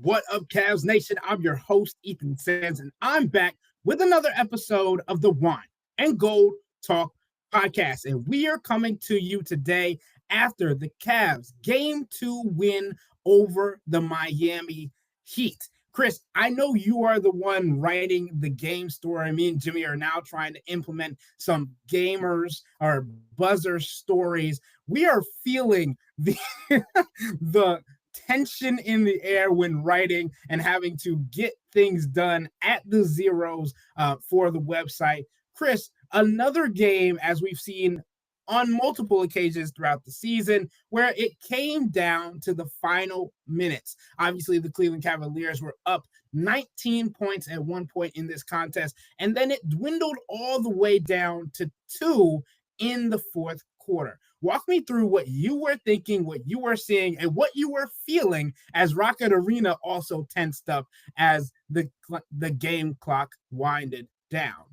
What up, Cavs Nation? I'm your host, Ethan Sands, and I'm back with another episode of the Wine and Gold Talk podcast. And we are coming to you today after the Cavs Game 2 win over the Miami Heat. Chris, I know you are the one writing the game story. Me and Jimmy are now trying to implement some gamers or buzzer stories. We are feeling the the tension in the air when writing and having to get things done at the zeros for the website. Chris, another game, as we've seen on multiple occasions throughout the season, where it came down to the final minutes. Obviously, the Cleveland Cavaliers were up 19 points at one point in this contest, and then it dwindled all the way down to 2 in the fourth quarter. Walk me through what you were thinking, what you were seeing, and what you were feeling as Rocket Arena also tensed up as the game clock winded down.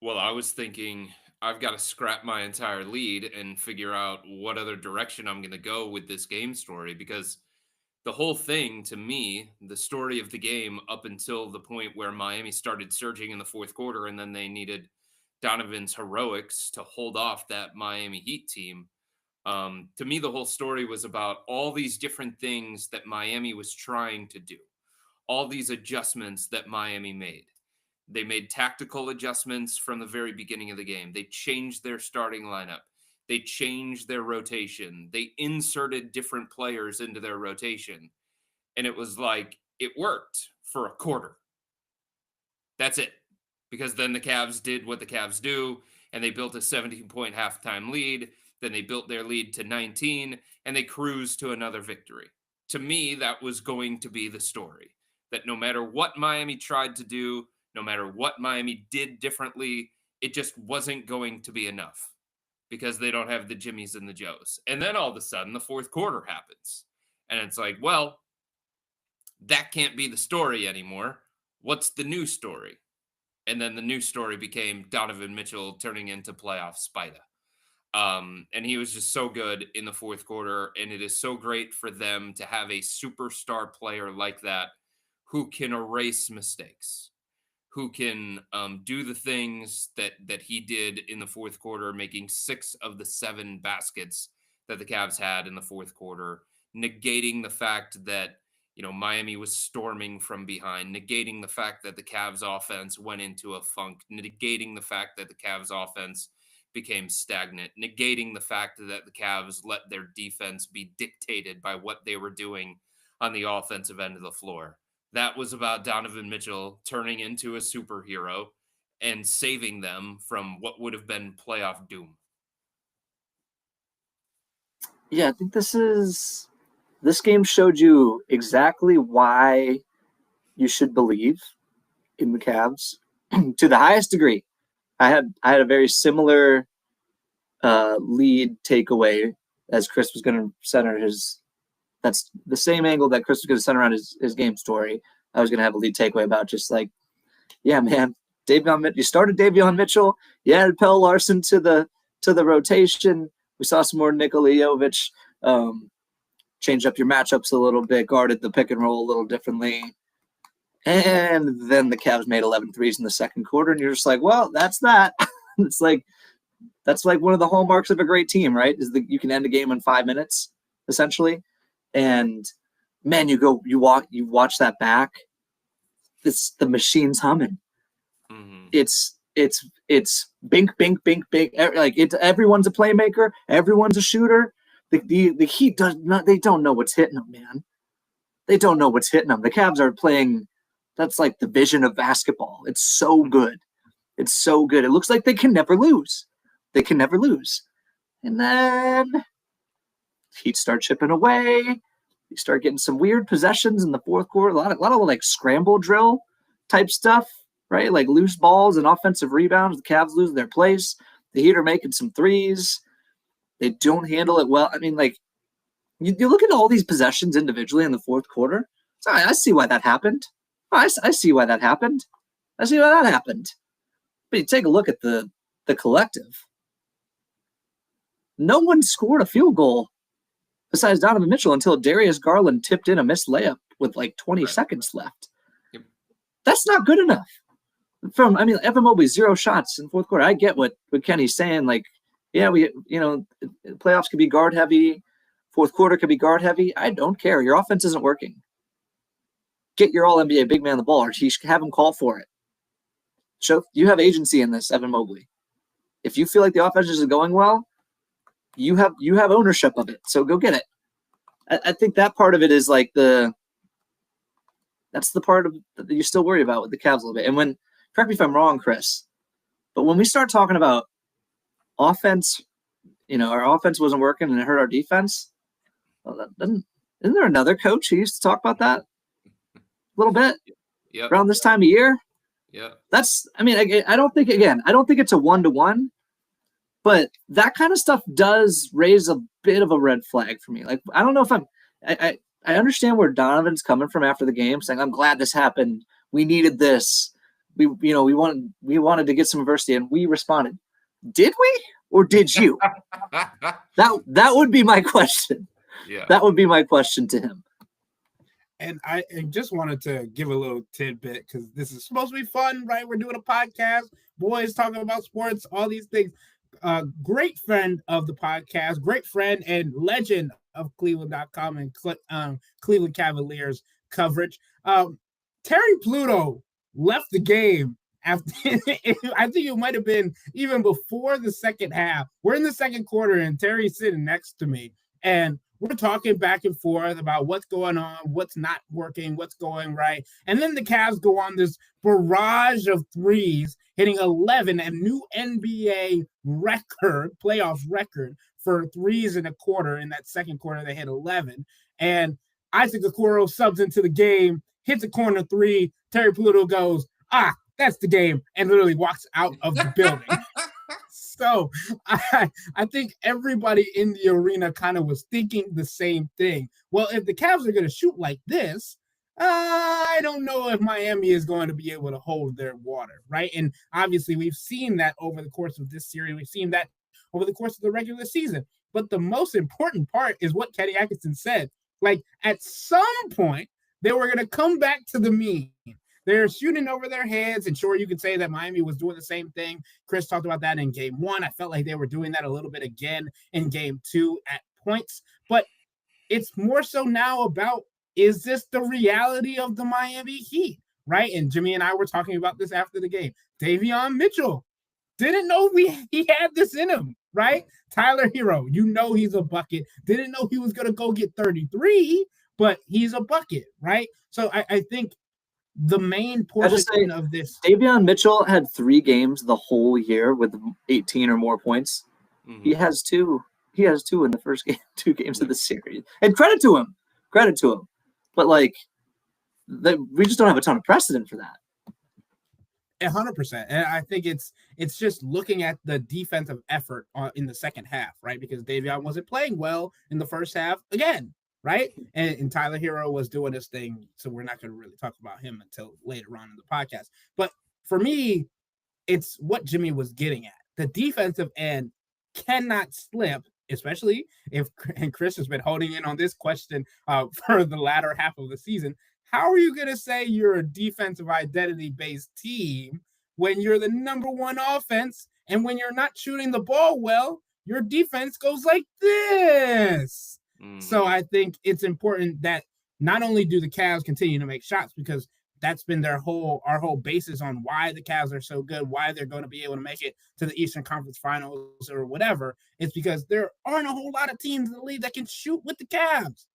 Well, I was thinking I've got to scrap my entire lead and figure out what other direction I'm going to go with this game story, because the whole thing, to me, the story of the game up until the point where Miami started surging in the fourth quarter and then they needed Donovan's heroics to hold off that Miami Heat team. To me, the whole story was about all these different things that Miami was trying to do, all these adjustments that Miami made. They made tactical adjustments from the very beginning of the game. They changed their starting lineup. They changed their rotation. They inserted different players into their rotation. And it was like, it worked for a quarter. That's it. Because then the Cavs did what the Cavs do, and they built a 17-point halftime lead. Then they built their lead to 19, and they cruised to another victory. To me, that was going to be the story. That no matter what Miami tried to do, no matter what Miami did differently, it just wasn't going to be enough because they don't have the Jimmys and the Joes. And then all of a sudden, the fourth quarter happens. And it's like, well, that can't be the story anymore. What's the new story? And then the new story became Donovan Mitchell turning into playoff Spida. And he was just so good in the fourth quarter. And it is so great for them to have a superstar player like that who can erase mistakes, who can do the things that he did in the fourth quarter, making 6 of the 7 baskets that the Cavs had in the fourth quarter, negating the fact that Miami was storming from behind, negating the fact that the Cavs offense went into a funk, negating the fact that the Cavs offense became stagnant, negating the fact that the Cavs let their defense be dictated by what they were doing on the offensive end of the floor. That was about Donovan Mitchell turning into a superhero and saving them from what would have been playoff doom. Yeah, I think this game showed you exactly why you should believe in the Cavs to the highest degree. I had a very similar lead takeaway as Chris was going to center his. That's the same angle that Chris was going to center around his game story. I was going to have a lead takeaway about just like, yeah, man, you started Davion Mitchell. You added Pell Larson to the rotation. We saw some more Nikola Jovic. Changed up your matchups a little bit, guarded the pick and roll a little differently. And then the Cavs made 11 threes in the second quarter, and you're just like, well, that's that. It's like that's like one of the hallmarks of a great team, right? Is that you can end a game in 5 minutes, essentially. And man, you watch that back. The machine's humming. Mm-hmm. It's bink, bink, bink, bink. Like everyone's a playmaker, everyone's a shooter. The Heat they don't know what's hitting them, man. They don't know what's hitting them. The Cavs are playing, that's like the vision of basketball. It's so good. It's so good. It looks like they can never lose. They can never lose. And then Heat start chipping away. You start getting some weird possessions in the fourth quarter. A lot of like scramble drill type stuff, right? Like loose balls and offensive rebounds. The Cavs lose their place. The Heat are making some threes. They don't handle it well. I mean, like, you look at all these possessions individually in the fourth quarter. So I see why that happened. I see why that happened. I see why that happened. But you take a look at the collective. No one scored a field goal besides Donovan Mitchell until Darius Garland tipped in a missed layup with like 20 Right. seconds left. Yep. That's not good enough. Evan Mobley, 0 shots in the fourth quarter. I get what Kenny's saying. Like, yeah, playoffs could be guard heavy. Fourth quarter could be guard heavy. I don't care. Your offense isn't working. Get your all-NBA big man the ball, or have him call for it. Show you have agency in this, Evan Mobley. If you feel like the offense is going well, you have ownership of it. So go get it. I think that part of it is like that's the part of that you're still worried about with the Cavs a little bit. And correct me if I'm wrong, Chris, but when we start talking about offense, our offense wasn't working and it hurt our defense. Well, isn't there another coach who used to talk about that a little bit around this time of year? Yeah. I don't think it's a 1-to-1, but that kind of stuff does raise a bit of a red flag for me. Like, I don't know if I understand where Donovan's coming from after the game, saying, I'm glad this happened. We needed this. We wanted to get some adversity, and we responded. Did we, or did you? That would be my question. Yeah. That would be my question to him. And I just wanted to give a little tidbit because this is supposed to be fun, right? We're doing a podcast, boys talking about sports, all these things. Great friend of the podcast, great friend and legend of cleveland.com and Cleveland Cavaliers coverage. Terry Pluto left the game after I think it might have been even before the second half. We're in the second quarter and Terry's sitting next to me and we're talking back and forth about what's going on, what's not working, what's going right. And then the Cavs go on this barrage of threes, hitting 11, a new NBA record, playoff record for threes in a quarter. In that second quarter, they hit 11. And Isaac Okoro subs into the game, hits a corner three. Terry Pluto goes, that's the game, and literally walks out of the building. So I think everybody in the arena kind of was thinking the same thing. Well, if the Cavs are going to shoot like this, I don't know if Miami is going to be able to hold their water, right? And obviously we've seen that over the course of this series. We've seen that over the course of the regular season. But the most important part is what Kenny Atkinson said. Like, at some point, they were going to come back to the mean. They're shooting over their heads, and sure, you could say that Miami was doing the same thing. Chris talked about that in game one. I felt like they were doing that a little bit again in game two at points. But it's more so now about, is this the reality of the Miami Heat, right? And Jimmy and I were talking about this after the game. Davion Mitchell didn't know he had this in him, right? Tyler Hero, he's a bucket. Didn't know he was going to go get 33, but he's a bucket, right? So I think the main portion of this. Davion Mitchell had 3 games the whole year with 18 or more points. Mm-hmm. He has two in the first game, 2 games of the series. And credit to him. But we just don't have a ton of precedent for that. 100%. And I think it's just looking at the defensive effort in the second half, right? Because Davion wasn't playing well in the first half again. Right. And Tyler Hero was doing his thing. So we're not going to really talk about him until later on in the podcast. But for me, it's what Jimmy was getting at. The defensive end cannot slip, especially and Chris has been holding in on this question for the latter half of the season. How are you going to say you're a defensive identity-based team when you're the number one offense and when you're not shooting the ball well, your defense goes like this? So I think it's important that not only do the Cavs continue to make shots, because that's been our whole basis on why the Cavs are so good, why they're going to be able to make it to the Eastern Conference Finals or whatever. It's because there aren't a whole lot of teams in the league that can shoot with the Cavs.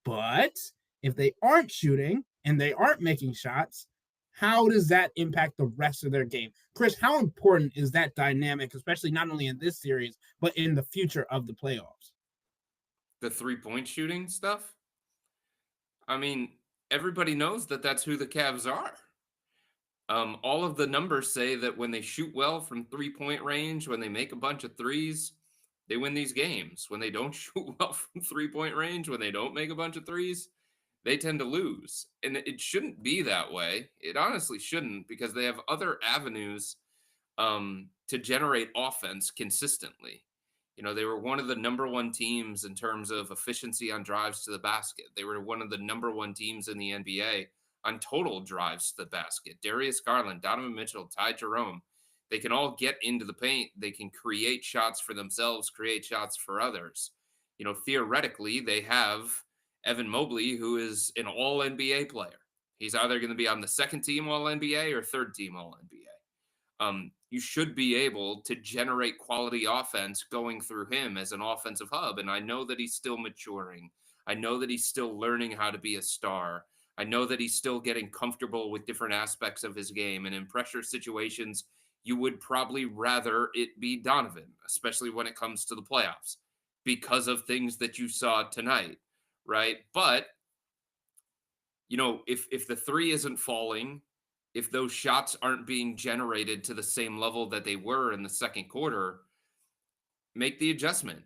But if they aren't shooting and they aren't making shots, how does that impact the rest of their game? Chris, how important is that dynamic, especially not only in this series, but in the future of the playoffs? The 3-point shooting stuff? I mean, everybody knows that that's who the Cavs are. All of the numbers say that when they shoot well from 3-point range, when they make a bunch of threes, they win these games. When they don't shoot well from 3-point range, when they don't make a bunch of threes, they tend to lose. And it shouldn't be that way. It honestly shouldn't, because they have other avenues to generate offense consistently. They were one of the number one teams in terms of efficiency on drives to the basket. They were one of the number one teams in the NBA on total drives to the basket. Darius Garland, Donovan Mitchell, Ty Jerome, they can all get into the paint. They can create shots for themselves, create shots for others. Theoretically, they have Evan Mobley, who is an all NBA player. He's either going to be on the second team all NBA or third team all NBA. You should be able to generate quality offense going through him as an offensive hub. And I know that he's still maturing. I know that he's still learning how to be a star. I know that he's still getting comfortable with different aspects of his game. And in pressure situations, you would probably rather it be Donovan, especially when it comes to the playoffs, because of things that you saw tonight, right? But, if the three isn't falling, if those shots aren't being generated to the same level that they were in the second quarter, make the adjustment.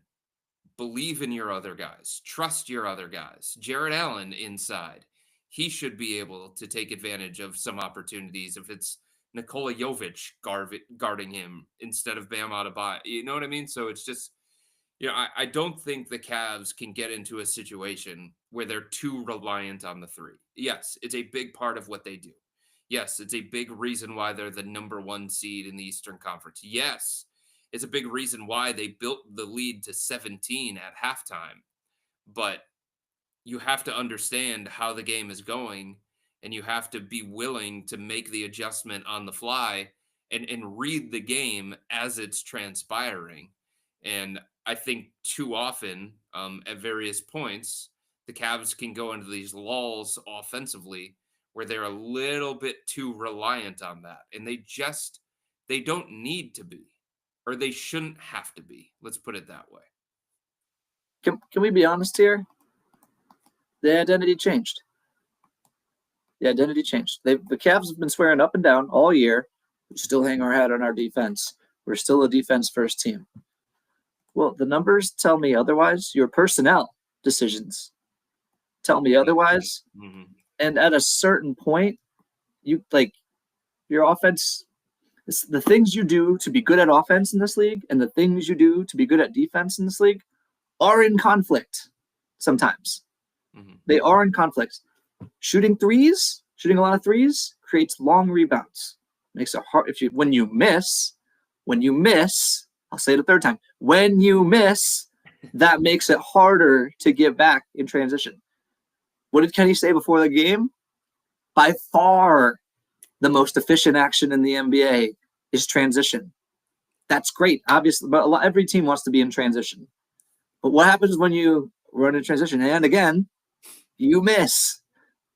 Believe in your other guys. Trust your other guys. Jared Allen inside. He should be able to take advantage of some opportunities if it's Nikola Jovic guarding him instead of Bam Adebayo. You know what I mean? So it's just, I don't think the Cavs can get into a situation where they're too reliant on the three. Yes, it's a big part of what they do. Yes, it's a big reason why they're the number one seed in the Eastern Conference. Yes, it's a big reason why they built the lead to 17 at halftime. But you have to understand how the game is going, and you have to be willing to make the adjustment on the fly and read the game as it's transpiring. And I think too often, at various points, the Cavs can go into these lulls offensively where they're a little bit too reliant on that. And they don't need to be, or they shouldn't have to be. Let's put it that way. Can we be honest here? The identity changed. The Cavs have been swearing up and down all year. We still hang our hat on our defense. We're still a defense-first team. Well, the numbers tell me otherwise. Your personnel decisions tell me otherwise. Mm-hmm. And at a certain point, your offense, the things you do to be good at offense in this league and the things you do to be good at defense in this league are in conflict sometimes. Mm-hmm. They are in conflict. Shooting a lot of threes creates long rebounds. Makes it hard when you miss, I'll say it a third time. When you miss, that makes it harder to get back in transition. What did Kenny say before the game? By far, the most efficient action in the NBA is transition. That's great, obviously, but every team wants to be in transition. But what happens when you run in transition? And again, you miss.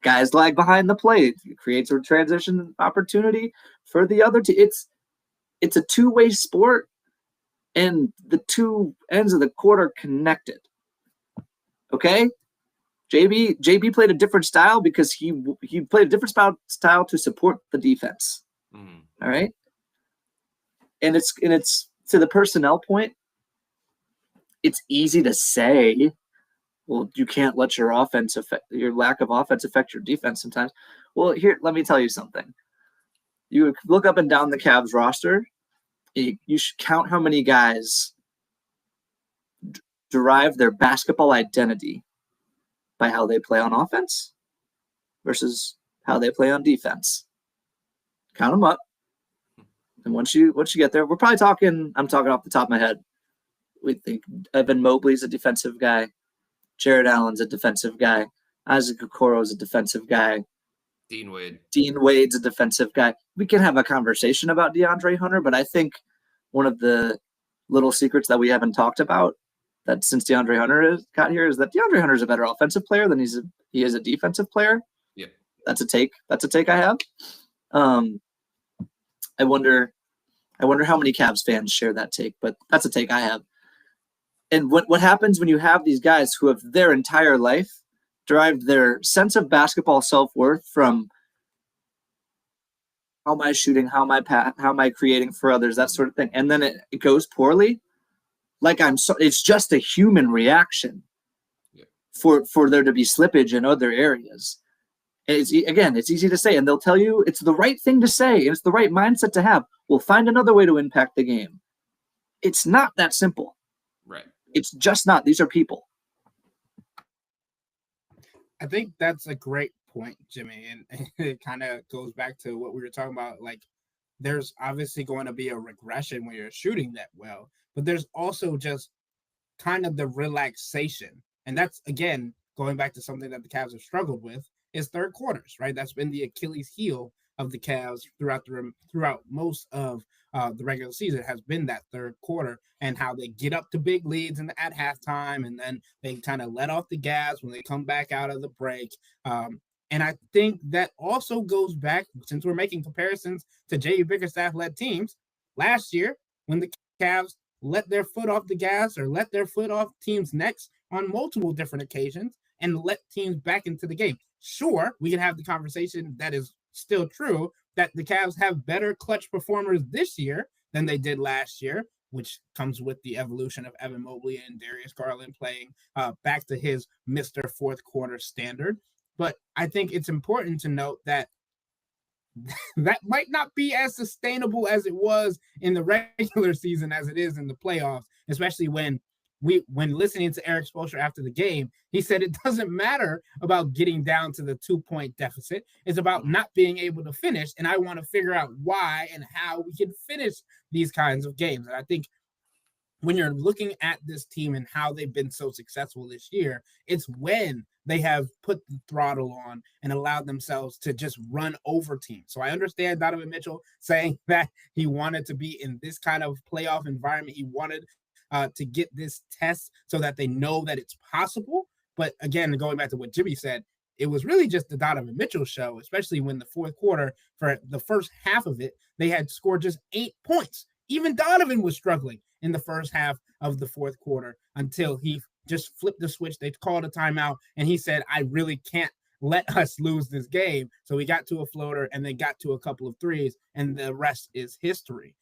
Guys lag behind the plate. It creates a transition opportunity for the other team. It's a two-way sport, and the two ends of the court are connected. Okay? JB played a different style because he played a different style to support the defense. Mm-hmm. All right? And it's to the personnel point, it's easy to say, well, you can't let your lack of offense affect your defense sometimes. Well, here, let me tell you something. You look up and down the Cavs roster, you should count how many guys derive their basketball identity by how they play on offense versus how they play on defense. Count them up. And once you get there, I'm talking off the top of my head. We think Evan Mobley's a defensive guy. Jared Allen's a defensive guy. Isaac Okoro's a defensive guy. Dean Wade's a defensive guy. We can have a conversation about DeAndre Hunter, but I think one of the little secrets that we haven't talked about that since DeAndre Hunter got here is that DeAndre Hunter is a better offensive player than he is a defensive player. Yeah. That's a take I have. I wonder how many Cavs fans share that take, but that's a take I have. And what happens when you have these guys who have their entire life derived their sense of basketball self-worth from how am I shooting, how am I creating for others, that sort of thing, and then it goes poorly, it's just a human reaction for there to be slippage in other areas. And it's easy to say, and they'll tell you it's the right thing to say, and it's the right mindset to have. We'll find another way to impact the game. It's not that simple. It's just not. These are people. I think that's a great point, Jimmy. And it kind of goes back to what we were talking about. Like, there's obviously going to be a regression when you're shooting that well, but there's also just kind of the relaxation. And that's, again, going back to something that the Cavs have struggled with is third quarters, right? That's been the Achilles heel of the Cavs throughout most of the regular season has been that third quarter and how they get up to big leads at halftime and then they kind of let off the gas when they come back out of the break. And I think that also goes back, since we're making comparisons to J.B. Bickerstaff-led teams, last year when the Cavs let their foot off the gas or let their foot off teams' necks on multiple different occasions and let teams back into the game. Sure, we can have the conversation that is still true that the Cavs have better clutch performers this year than they did last year, which comes with the evolution of Evan Mobley and Darius Garland playing back to his Mr. Fourth Quarter standard. But I think it's important to note that that might not be as sustainable as it was in the regular season as it is in the playoffs, especially when listening to Eric Spoelstra after the game, he said it doesn't matter about getting down to the 2-point deficit. It's about not being able to finish. And I want to figure out why and how we can finish these kinds of games. And I think when you're looking at this team and how they've been so successful this year, it's when they have put the throttle on and allowed themselves to just run over teams. So I understand Donovan Mitchell saying that he wanted to be in this kind of playoff environment. He wanted to get this test so that they know that it's possible. But again, going back to what Jimmy said, it was really just the Donovan Mitchell show, especially when the fourth quarter, for the first half of it, they had scored just 8 points. Even Donovan was struggling in the first half of the fourth quarter until he just flipped the switch. They called a timeout, and he said, I really can't let us lose this game. So we got to a floater, and they got to a couple of threes, and the rest is history.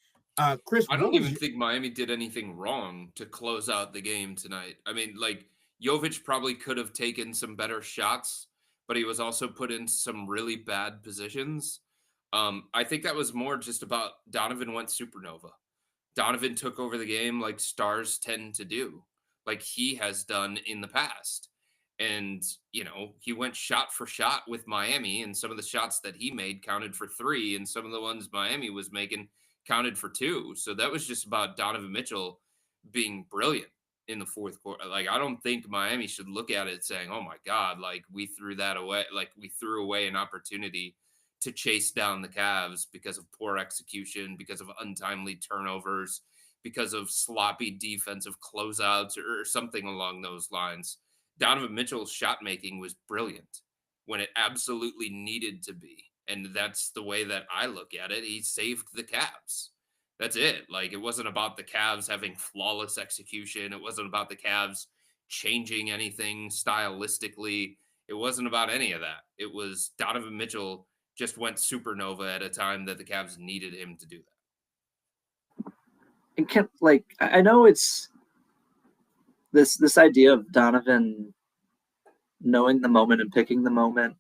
Chris, I don't even think Miami did anything wrong to close out the game tonight. I mean, like, Jovic probably could have taken some better shots, but he was also put in some really bad positions. I think that was more just about Donovan went supernova. Donovan took over the game like stars tend to do, like he has done in the past. And, you know, he went shot for shot with Miami, and some of the shots that he made counted for 3, and some of the ones Miami was making counted for 2. So that was just about Donovan Mitchell being brilliant in the fourth quarter. Like, I don't think Miami should look at it saying, oh my God, like we threw that away. Like we threw away an opportunity to chase down the Cavs because of poor execution, because of untimely turnovers, because of sloppy defensive closeouts or something along those lines. Donovan Mitchell's shot making was brilliant when it absolutely needed to be. And that's the way that I look at it. He saved the Cavs. That's it. Like, it wasn't about the Cavs having flawless execution. It wasn't about the Cavs changing anything stylistically. It wasn't about any of that. It was Donovan Mitchell just went supernova at a time that the Cavs needed him to do that. And I know it's this idea of Donovan knowing the moment and picking the moment.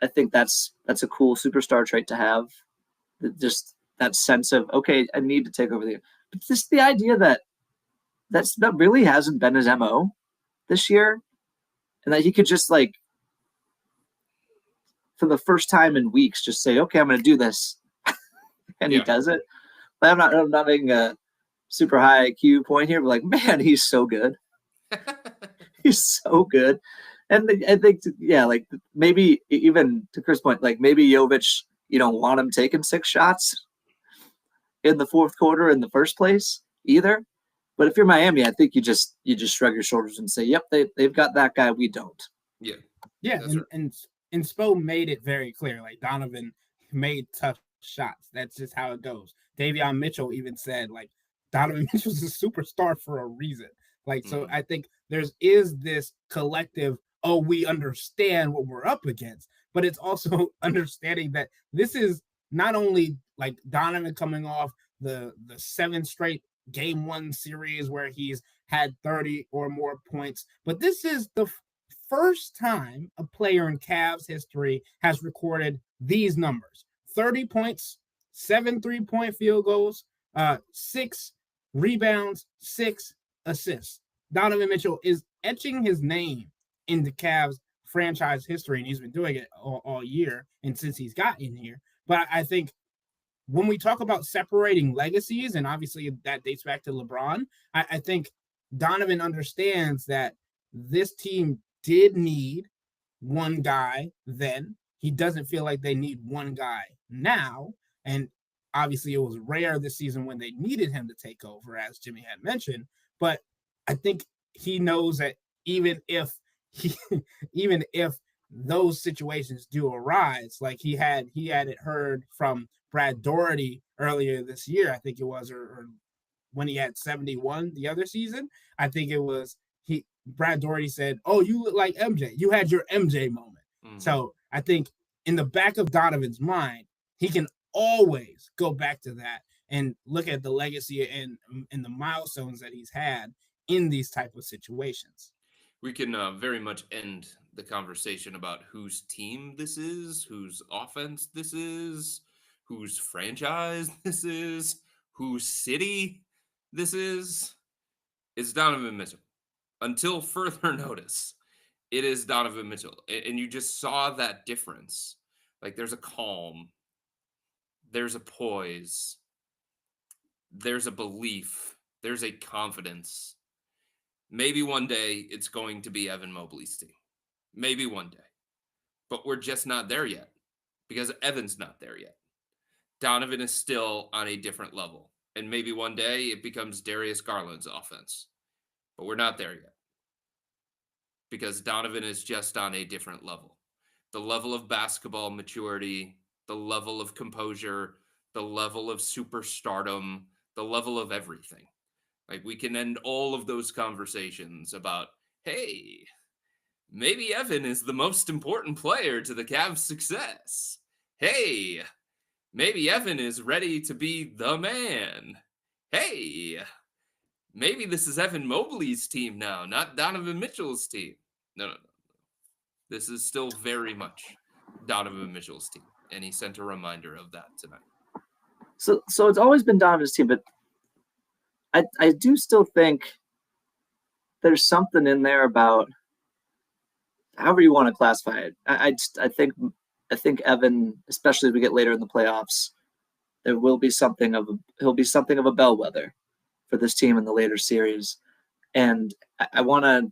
I think that's a cool superstar trait to have. Just that sense of, okay, I need to take over the game. But just the idea that really hasn't been his MO this year, and that he could just, like, for the first time in weeks, just say, okay, I'm going to do this, and he does it. But I'm not making a super high IQ point here, but, like, man, he's so good. He's so good. And I think, like, maybe even to Chris' point, like, maybe Jovic, you don't want him taking 6 shots in the fourth quarter in the first place either. But if you're Miami, I think you just shrug your shoulders and say, yep, they've got that guy, we don't. Yeah. And Spo made it very clear. Like, Donovan made tough shots. That's just how it goes. Davion Mitchell even said, like, Donovan Mitchell's a superstar for a reason. Like, so I think is this collective, oh, we understand what we're up against, but it's also understanding that this is not only like Donovan coming off the 7 straight game 1 series where he's had 30 or more points, but this is the first time a player in Cavs history has recorded these numbers: 30 points, 7 3-point field goals, 6 rebounds, 6 assists. Donovan Mitchell is etching his name in the Cavs franchise history, and he's been doing it all year and since he's gotten here. But I think when we talk about separating legacies, and obviously that dates back to LeBron, I think Donovan understands that this team did need one guy then. He doesn't feel like they need one guy now. And obviously it was rare this season when they needed him to take over, as Jimmy had mentioned. But I think he knows that even if those situations do arise, like he had it heard from Brad Doherty earlier this year, I think it was, or when he had 71 the other season, I think it was Brad Doherty said, "Oh, you look like MJ. You had your MJ moment." Mm-hmm. So I think in the back of Donovan's mind, he can always go back to that and look at the legacy and the milestones that he's had in these type of situations. We can very much end the conversation about whose team this is, whose offense this is, whose franchise this is, whose city this is. It's Donovan Mitchell. Until further notice, it is Donovan Mitchell. And you just saw that difference. Like, there's a calm, there's a poise, there's a belief, there's a confidence. Maybe one day it's going to be Evan Mobley's team. Maybe one day. But we're just not there yet because Evan's not there yet. Donovan is still on a different level. And maybe one day it becomes Darius Garland's offense. But we're not there yet because Donovan is just on a different level. The level of basketball maturity, the level of composure, the level of superstardom, the level of everything. Like, we can end all of those conversations about, hey, maybe Evan is the most important player to the Cavs' success. Hey, maybe Evan is ready to be the man. Hey, maybe this is Evan Mobley's team now, not Donovan Mitchell's team. No. This is still very much Donovan Mitchell's team, and he sent a reminder of that tonight. So it's always been Donovan's team, but I do still think there's something in there about however you want to classify it. I think Evan, especially as we get later in the playoffs, he'll be something of a bellwether for this team in the later series. And I want to,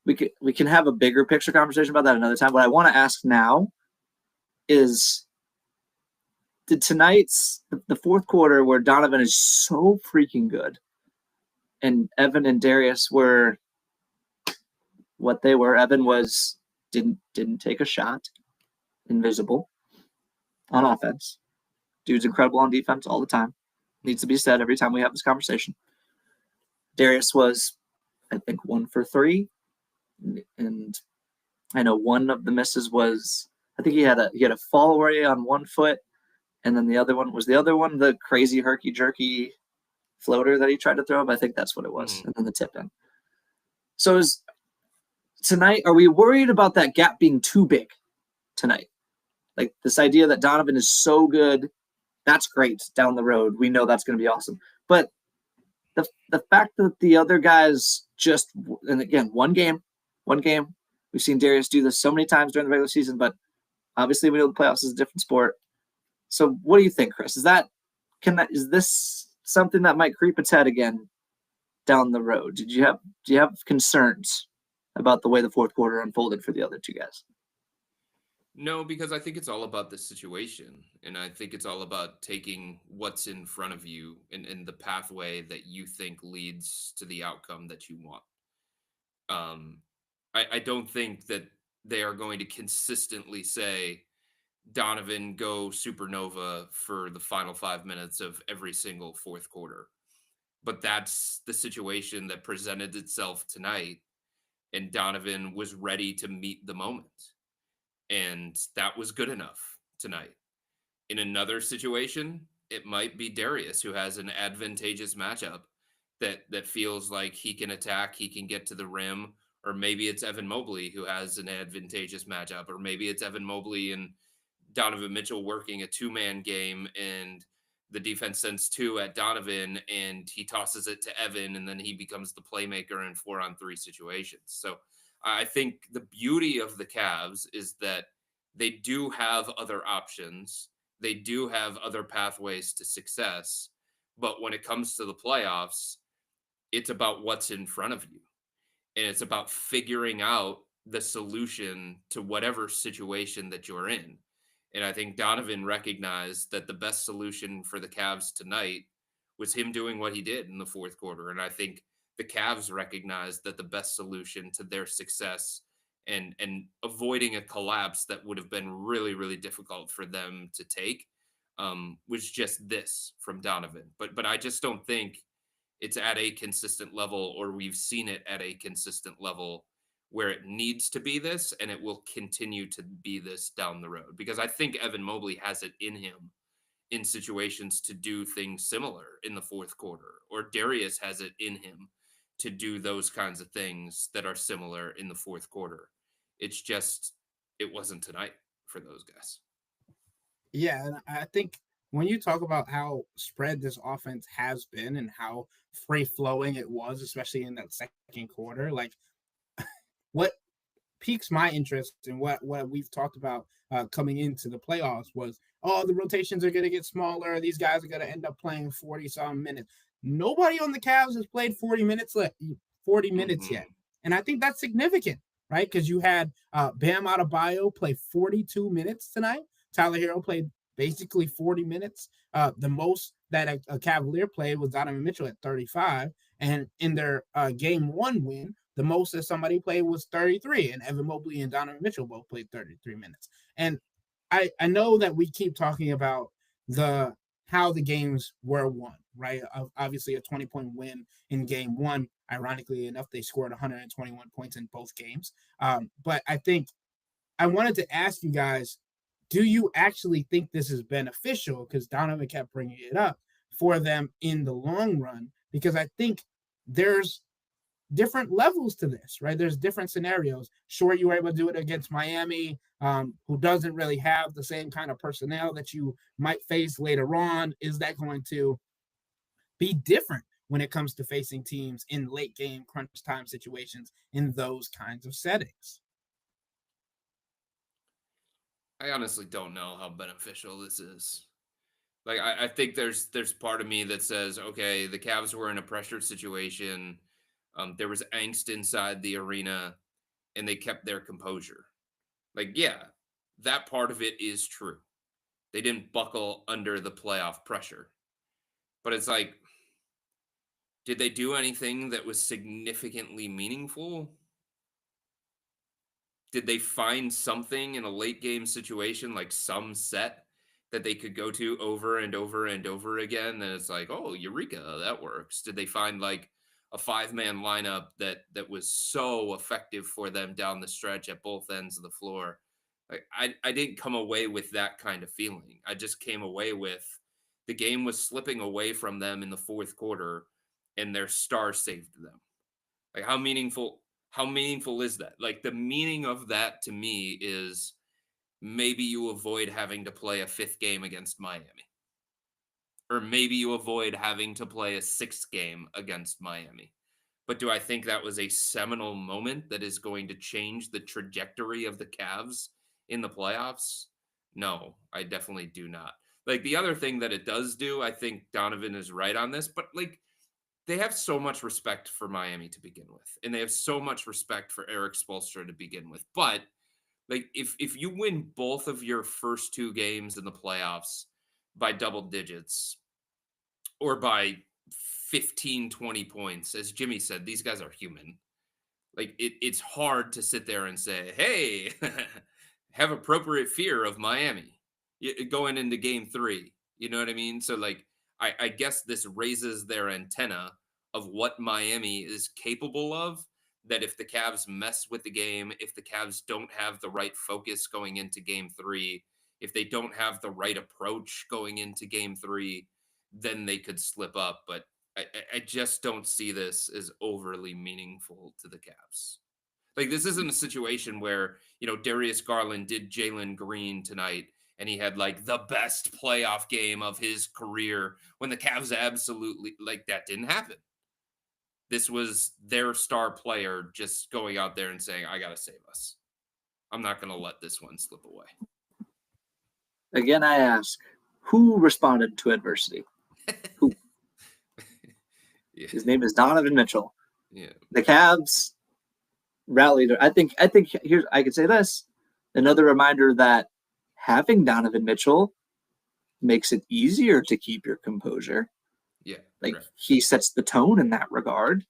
we can have a bigger picture conversation about that another time. What I want to ask now is, did tonight's the fourth quarter where Donovan is so freaking good and Evan and Darius were what they were. Evan didn't take a shot, invisible on offense. Dude's incredible on defense all the time. Needs to be said every time we have this conversation. Darius was, I think, 1 for 3, and I know one of the misses was, I think he had a fall away on one foot, and then the other one, the crazy herky jerky floater that he tried to throw, but I think that's what it was, and then the tip in. So tonight, are we worried about that gap being too big tonight? Like, this idea that Donovan is so good, that's great down the road. We know that's going to be awesome. But the fact that the other guys just, and again, one game, we've seen Darius do this so many times during the regular season, but obviously we know the playoffs is a different sport. So what do you think, Chris? Is this something that might creep its head again down the road? Do you have concerns about the way the fourth quarter unfolded for the other two guys? No, because I think it's all about the situation. And I think it's all about taking what's in front of you and the pathway that you think leads to the outcome that you want. I don't think that they are going to consistently say, Donovan, go supernova for the final 5 minutes of every single fourth quarter. But that's the situation that presented itself tonight. And Donovan was ready to meet the moment. And that was good enough tonight. In another situation, it might be Darius who has an advantageous matchup that feels like he can attack, he can get to the rim, or maybe it's Evan Mobley who has an advantageous matchup, or maybe it's Evan Mobley and Donovan Mitchell working a two-man game, and the defense sends 2 at Donovan and he tosses it to Evan, and then he becomes the playmaker in 4-on-3 situations. So I think the beauty of the Cavs is that they do have other options. They do have other pathways to success. But when it comes to the playoffs, it's about what's in front of you. And it's about figuring out the solution to whatever situation that you're in. And I think Donovan recognized that the best solution for the Cavs tonight was him doing what he did in the fourth quarter. And I think the Cavs recognized that the best solution to their success and avoiding a collapse that would have been really, really difficult for them to take was just this from Donovan. But I just don't think it's at a consistent level, or we've seen it at a consistent level where it needs to be this, and it will continue to be this down the road. Because I think Evan Mobley has it in him in situations to do things similar in the fourth quarter, or Darius has it in him to do those kinds of things that are similar in the fourth quarter. It's just, it wasn't tonight for those guys. Yeah, and I think when you talk about how spread this offense has been and how free flowing it was, especially in that second quarter, like what piques my interest and what we've talked about coming into the playoffs was, oh, the rotations are going to get smaller. These guys are going to end up playing 40-some minutes. Nobody on the Cavs has played 40 minutes yet. And I think that's significant, right? Because you had Bam Adebayo play 42 minutes tonight. Tyler Hero played basically 40 minutes. The most that a Cavalier played was Donovan Mitchell at 35. And in their game 1 win, the most that somebody played was 33. And Evan Mobley and Donovan Mitchell both played 33 minutes. And I know that we keep talking about how the games were won, right? Obviously, a 20-point win in game 1. Ironically enough, they scored 121 points in both games. But I think I wanted to ask you guys, do you actually think this is beneficial? Because Donovan kept bringing it up for them in the long run, because I think there's different levels to this, right? There's different scenarios. Sure, you were able to do it against Miami, who doesn't really have the same kind of personnel that you might face later on. Is that going to be different when it comes to facing teams in late game crunch time situations in those kinds of settings? I honestly don't know how beneficial this is. Like, I think there's part of me that says, okay, the Cavs were in a pressured situation. There was angst inside the arena, and they kept their composure. Like, yeah, that part of it is true. They didn't buckle under the playoff pressure. But it's like, did they do anything that was significantly meaningful? Did they find something in a late game situation, like some set that they could go to over and over and over again? And it's like, oh, eureka, that works. Did they find like a 5-man lineup that was so effective for them down the stretch at both ends of the floor? Like, I didn't come away with that kind of feeling. I just came away with the game was slipping away from them in the fourth quarter, and their star saved them. Like, how meaningful is that? Like, the meaning of that to me is maybe you avoid having to play a 5th game against Miami. Or maybe you avoid having to play a 6th game against Miami. But do I think that was a seminal moment that is going to change the trajectory of the Cavs in the playoffs? No, I definitely do not. Like, the other thing that it does do, I think Donovan is right on this, but like, they have so much respect for Miami to begin with, and they have so much respect for Eric Spoelstra to begin with. But like, if you win both of your first 2 games in the playoffs by double digits or by 15, 20 points, as Jimmy said, these guys are human. Like, it's hard to sit there and say, hey, have appropriate fear of Miami going into game 3. You know what I mean? So like, I guess this raises their antenna of what Miami is capable of, that if the Cavs mess with the game, if the Cavs don't have the right focus going into game 3, if they don't have the right approach going into game 3, then they could slip up. But I just don't see this as overly meaningful to the Cavs. Like, this isn't a situation where, Darius Garland did Jalen Green tonight and he had like the best playoff game of his career when the Cavs absolutely like that didn't happen. This was their star player just going out there and saying, I got to save us. I'm not going to let this one slip away. Again, I ask, who responded to adversity? Who? Yeah. His name is Donovan Mitchell. Yeah. The Cavs rallied. I think here's, I could say this, another reminder that having Donovan Mitchell makes it easier to keep your composure. Yeah. Like right. he sets the tone in that regard.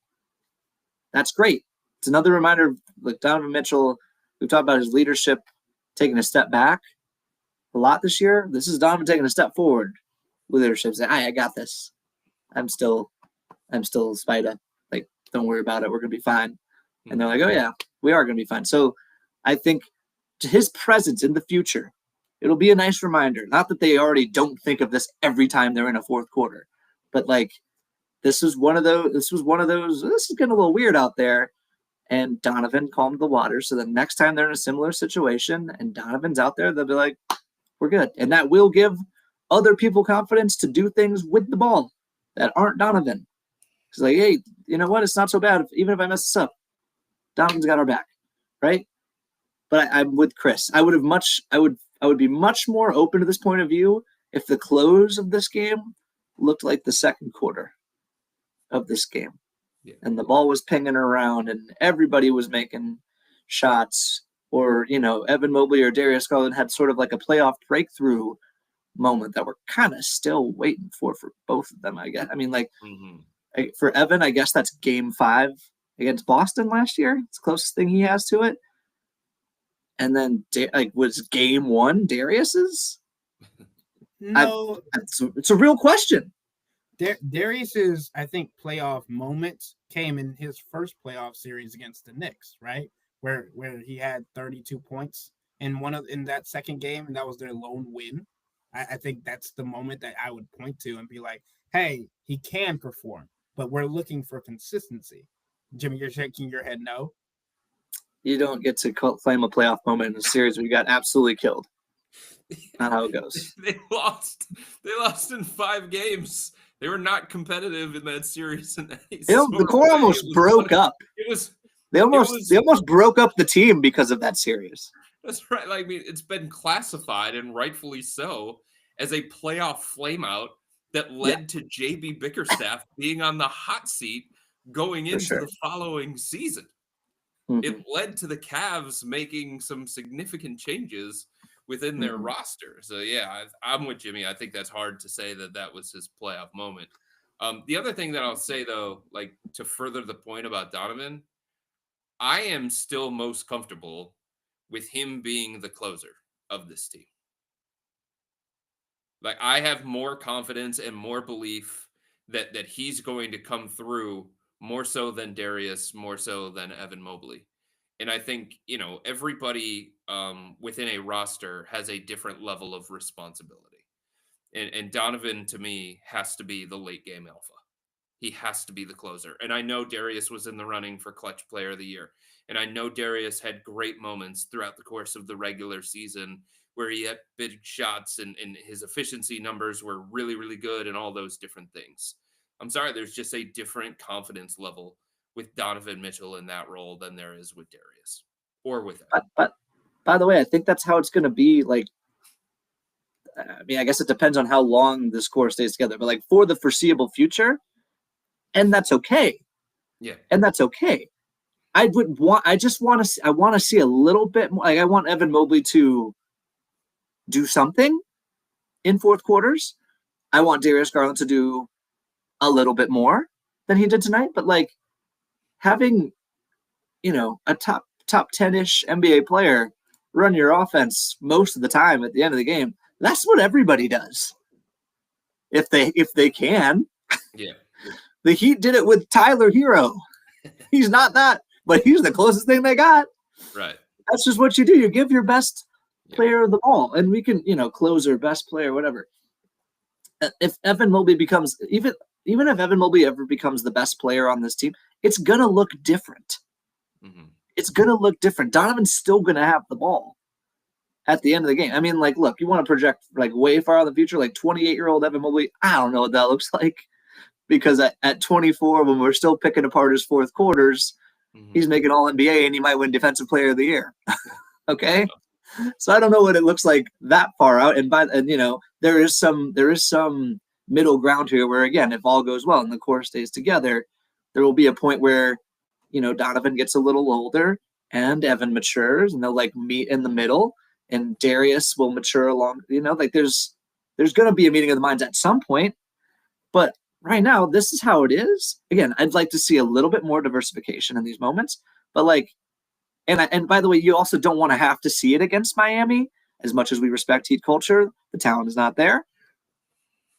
That's great. It's another reminder, like Donovan Mitchell, we've talked about his leadership, taking a step back a lot this year. This is Donovan taking a step forward with leadership, saying, I got this. I'm still Spida. Like, don't worry about it. We're going to be fine. And they're like, oh, yeah, we are going to be fine. So I think to his presence in the future, it'll be a nice reminder. Not that they already don't think of this every time they're in a fourth quarter, but like this is this is getting a little weird out there. And Donovan calmed the water. So the next time they're in a similar situation and Donovan's out there, they'll be like, we're good. And that will give other people confidence to do things with the ball that aren't Donovan. It's like, hey, you know what? It's not so bad. Even if I mess this up, Donovan's got our back, right? But I'm with Chris. I would be much more open to this point of view if the close of this game looked like the second quarter of this game. Yeah. And the ball was pinging around and everybody was making shots, or, Evan Mobley or Darius Garland had sort of like a playoff breakthrough moment that we're kind of still waiting for both of them, I guess. I mean, for Evan, I guess that's game 5 against Boston last year. It's the closest thing he has to it. And then was game 1 Darius's? No. It's a real question. Darius's, I think, playoff moments came in his first playoff series against the Knicks, right? Where he had 32 points in that second game, and that was their lone win. I think that's the moment that I would point to and be like, hey, he can perform, but we're looking for consistency. Jimmy, you're shaking your head no? You don't get to claim a playoff moment in a series where you got absolutely killed. Not how it goes. They lost in 5 games. They were not competitive in that series. The core almost broke up. They almost broke up the team because of that series. That's right. Like, I mean, it's been classified, and rightfully so, as a playoff flameout that led to JB Bickerstaff being on the hot seat going into the following season. Mm-hmm. It led to the Cavs making some significant changes within their roster. So, yeah, I'm with Jimmy. I think that's hard to say that was his playoff moment. The other thing that I'll say, though, like to further the point about Donovan, I am still most comfortable with him being the closer of this team. Like, I have more confidence and more belief that he's going to come through more so than Darius, more so than Evan Mobley. And I think, everybody within a roster has a different level of responsibility. And Donovan, to me, has to be the late game alpha. He has to be the closer. And I know Darius was in the running for Clutch Player of the Year. And I know Darius had great moments throughout the course of the regular season where he had big shots and his efficiency numbers were really, really good and all those different things. I'm sorry, there's just a different confidence level with Donovan Mitchell in that role than there is with Darius or with him. But by the way, I think that's how it's going to be. Like, I mean, I guess it depends on how long this core stays together, but like for the foreseeable future, and that's okay. Yeah. And that's okay. I want to see a little bit more. Like, I want Evan Mobley to do something in fourth quarters. I want Darius Garland to do a little bit more than he did tonight. But like having, a top 10-ish NBA player run your offense most of the time at the end of the game, that's what everybody does. If they can. Yeah. The Heat did it with Tyler Hero. He's not that, but he's the closest thing they got. Right. That's just what you do. You give your best player the ball, and we can, closer, best player, whatever. If Evan Mobley becomes even if Evan Mobley ever becomes the best player on this team, it's gonna look different. Mm-hmm. It's gonna look different. Donovan's still gonna have the ball. at the end of the game. I mean, like, look, you want to project like way far in the future, like 28-year-old Evan Mobley. I don't know what that looks like because at 24, when we're still picking apart his fourth quarters, he's making All NBA and he might win Defensive Player of the Year. Okay, so I don't know what it looks like that far out. And you know, there is some middle ground here where, again, if all goes well and the core stays together, there will be a point where, you know, Donovan gets a little older and Evan matures and they'll like meet in the middle and Darius will mature along, you know, like there's going to be a meeting of the minds at some point. But right now, this is how it is. Again, I'd like to see a little bit more diversification in these moments. But like, and by the way, you also don't want to have to see it against Miami. As much as we respect Heat culture, the talent is not there.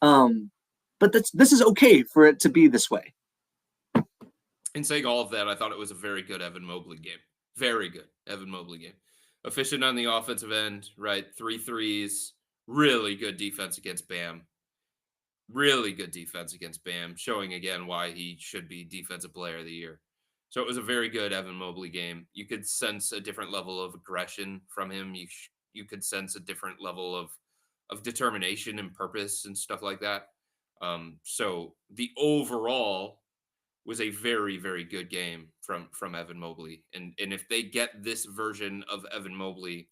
But this is okay for it to be this way. In saying all of that, I thought it was a very good Evan Mobley game. Very good Evan Mobley game. Efficient on the offensive end, right? 3 threes. Really good defense against Bam. Really good defense against Bam, showing again why he should be Defensive Player of the Year. So it was a very good Evan Mobley game. You could sense a different level of aggression from him. You could sense a different level of determination and purpose and stuff like that. So the overall was a very, very good game from Evan Mobley. And if they get this version of Evan Mobley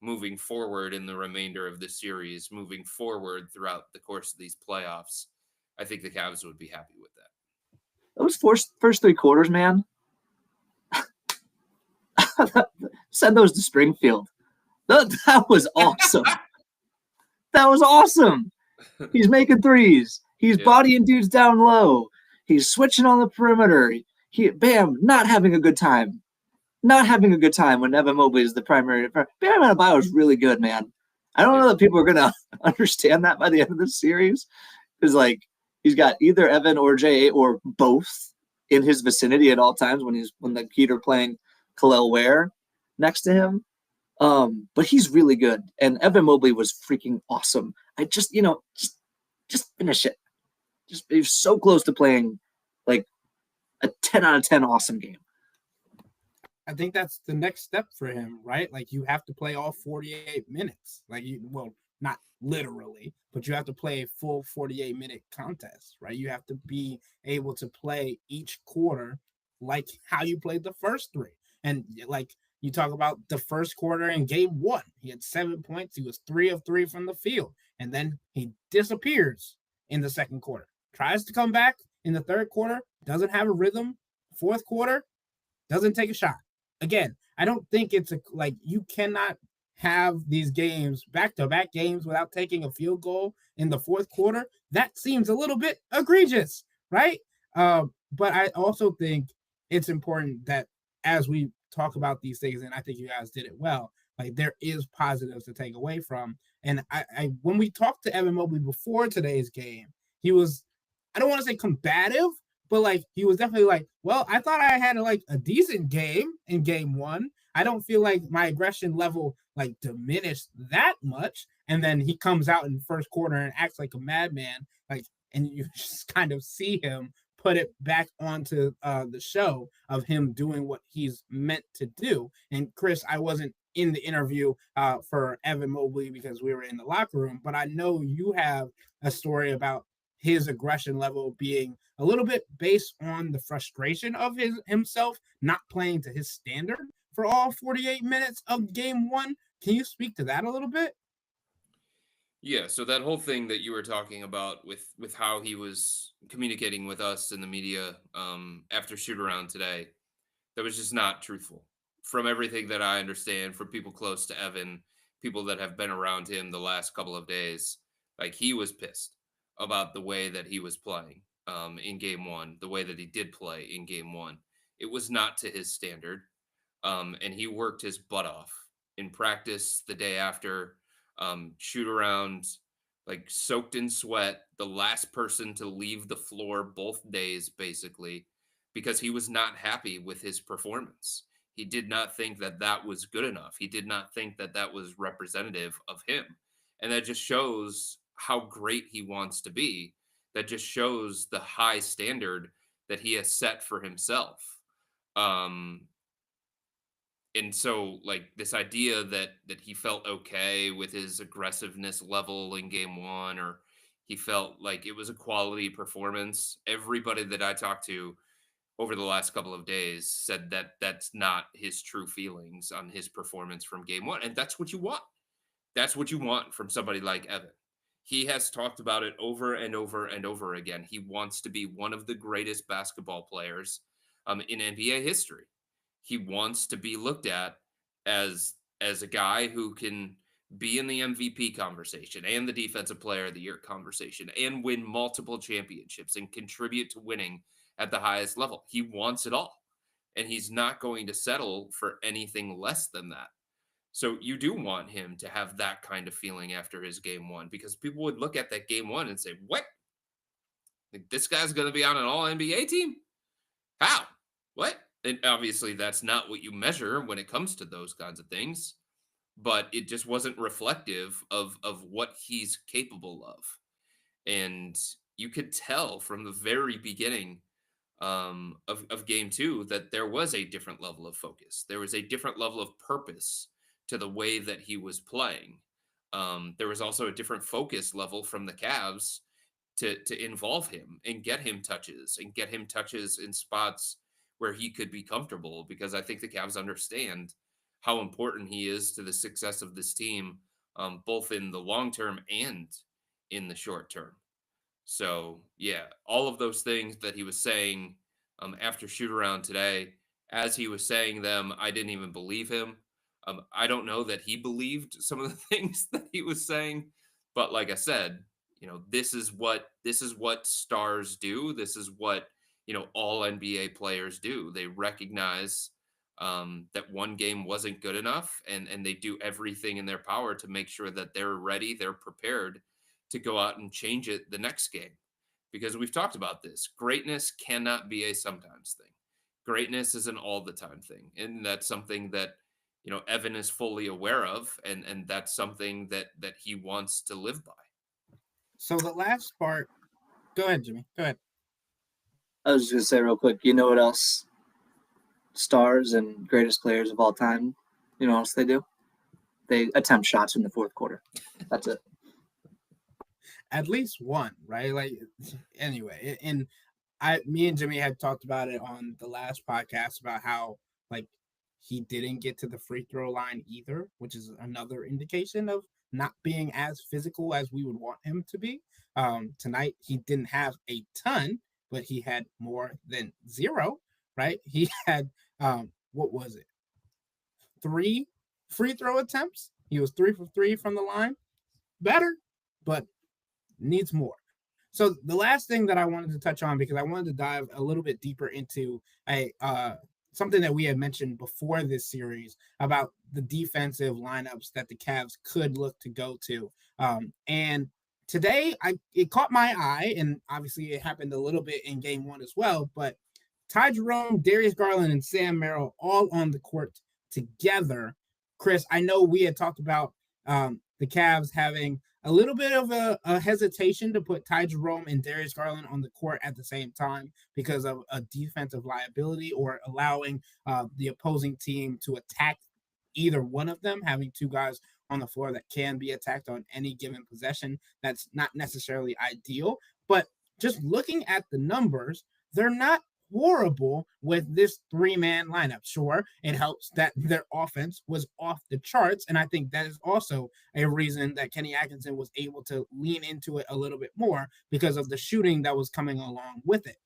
moving forward in the remainder of the series, moving forward throughout the course of these playoffs, I think the Cavs would be happy with that. Those first 3 quarters, man. Send those to Springfield. That was awesome. That was awesome. He's making threes. He's bodying dudes down low. He's switching on the perimeter. Bam, not having a good time. Not having a good time when Evan Mobley is the primary. Bam Adebayo is really good, man. I don't know that people are going to understand that by the end of this series. Because, like, he's got either Evan or Jay or both in his vicinity at all times when the Heat are playing Khalil Ware next to him. But he's really good. And Evan Mobley was freaking awesome. I just finish it. He was so close to playing like a 10 out of 10 awesome game. I think that's the next step for him, right? Like you have to play all 48 minutes. Not literally, but you have to play a full 48-minute contest, right? You have to be able to play each quarter like how you played the first 3. And like you talk about the first quarter in game 1, he had 7 points. He was 3 of 3 from the field. And then he disappears in the second quarter, tries to come back in the third quarter, doesn't have a rhythm. Fourth quarter, doesn't take a shot. Again, I don't think it's you cannot have these games, back-to-back games, without taking a field goal in the fourth quarter. That seems a little bit egregious, right? But I also think it's important that as we talk about these things, and I think you guys did it well, like there is positives to take away from. And I when we talked to Evan Mobley before today's game, he was, I don't want to say combative, but like he was definitely like, well, I thought I had a decent game in game 1. I don't feel like my aggression level like diminished that much. And then he comes out in the first quarter and acts like a madman, and you just kind of see him put it back onto the show of him doing what he's meant to do. And Chris, I wasn't in the interview for Evan Mobley because we were in the locker room, but I know you have a story about his aggression level being a little bit based on the frustration of himself not playing to his standard for all 48 minutes of game 1. Can you speak to that a little bit? Yeah, so that whole thing that you were talking about with how he was communicating with us in the media after shoot around today, that was just not truthful. From everything that I understand, from people close to Evan, people that have been around him the last couple of days, like he was pissed about the way that he was playing in game 1, the way that he did play in game 1. It was not to his standard, and he worked his butt off in practice the day after. Shoot around, like soaked in sweat, the last person to leave the floor both days, basically, because he was not happy with his performance. He did not think that that was good enough. He did not think that that was representative of him. And that just shows how great he wants to be. That just shows the high standard that he has set for himself. And and so like this idea that he felt okay with his aggressiveness level in game one, or he felt like it was a quality performance. Everybody that I talked to over the last couple of days said that that's not his true feelings on his performance from game one. And that's what you want. That's what you want from somebody like Evan. He has talked about it over and over and over again. He wants to be one of the greatest basketball players in NBA history. He wants to be looked at as a guy who can be in the MVP conversation and the Defensive Player of the Year conversation and win multiple championships and contribute to winning at the highest level. He wants it all, and he's not going to settle for anything less than that. So you do want him to have that kind of feeling after his game one, because people would look at that game one and say, "What? Like, this guy's going to be on an all NBA team? How? What?" And obviously, that's not what you measure when it comes to those kinds of things, but it just wasn't reflective of what he's capable of. And you could tell from the very beginning of game two that there was a different level of focus. There was a different level of purpose to the way that he was playing. There was also a different focus level from the Cavs to involve him and get him touches in spots where he could be comfortable, because I think the Cavs understand how important he is to the success of this team, both in the long term and in the short term. So yeah, all of those things that he was saying after shoot around today, as he was saying them, I didn't even believe him. I don't know that he believed some of the things that he was saying, but like I said, this is what stars do. This is what all NBA players do. They recognize that one game wasn't good enough, and they do everything in their power to make sure that they're ready, they're prepared to go out and change it the next game. Because we've talked about this. Greatness cannot be a sometimes thing. Greatness is an all the time thing. And that's something that, Evan is fully aware of, and that's something that he wants to live by. So the last part, go ahead, Jimmy. Go ahead. I was just gonna say real quick. You know what else? Stars and greatest players of all time. You know what else they do? They attempt shots in the fourth quarter. That's it. At least one, right? Like anyway, and me and Jimmy had talked about it on the last podcast about how like he didn't get to the free throw line either, which is another indication of not being as physical as we would want him to be. Tonight he didn't have a ton, but he had more than zero, right? He had what was it? 3 free throw attempts. He was 3 for 3 from the line. Better, but needs more. So the last thing that I wanted to touch on, because I wanted to dive a little bit deeper into a something that we had mentioned before this series about the defensive lineups that the Cavs could look to go to. And today, it caught my eye, and obviously it happened a little bit in game one as well, but Ty Jerome, Darius Garland, and Sam Merrill all on the court together. Chris, I know we had talked about the Cavs having a little bit of a hesitation to put Ty Jerome and Darius Garland on the court at the same time because of a defensive liability, or allowing the opposing team to attack either one of them, having two guys on the floor that can be attacked on any given possession. That's not necessarily ideal, but just looking at the numbers, they're not horrible with this 3-man lineup. Sure, it helps that their offense was off the charts, and I think that is also a reason that Kenny Atkinson was able to lean into it a little bit more, because of the shooting that was coming along with it.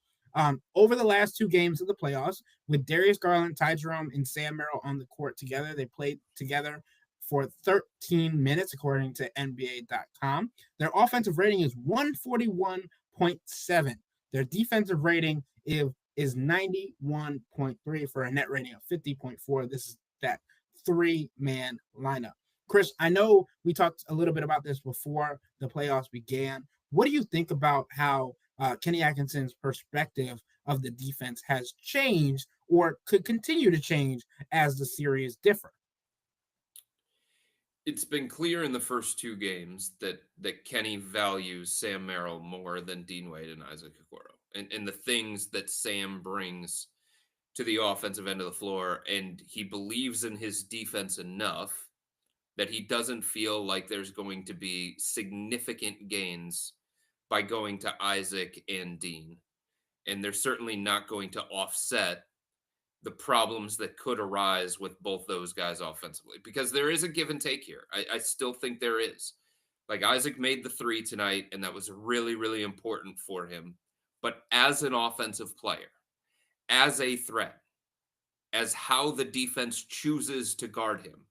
Over the last 2 games of the playoffs, with Darius Garland, Ty Jerome, and Sam Merrill on the court together, they played together for 13 minutes, according to NBA.com. Their offensive rating is 141.7. Their defensive rating is 91.3 for a net rating of 50.4. This is that 3-man lineup. Chris, I know we talked a little bit about this before the playoffs began. What do you think about how Kenny Atkinson's perspective of the defense has changed, or could continue to change as the series differ? It's been clear in the first 2 games that Kenny values Sam Merrill more than Dean Wade and Isaac Okoro. And the things that Sam brings to the offensive end of the floor, and he believes in his defense enough that he doesn't feel like there's going to be significant gains by going to Isaac and Dean. And they're certainly not going to offset the problems that could arise with both those guys offensively, because there is a give and take here. I still think there is. Like, Isaac made the three tonight, and that was really, really important for him. But as an offensive player, as a threat, as how the defense chooses to guard him,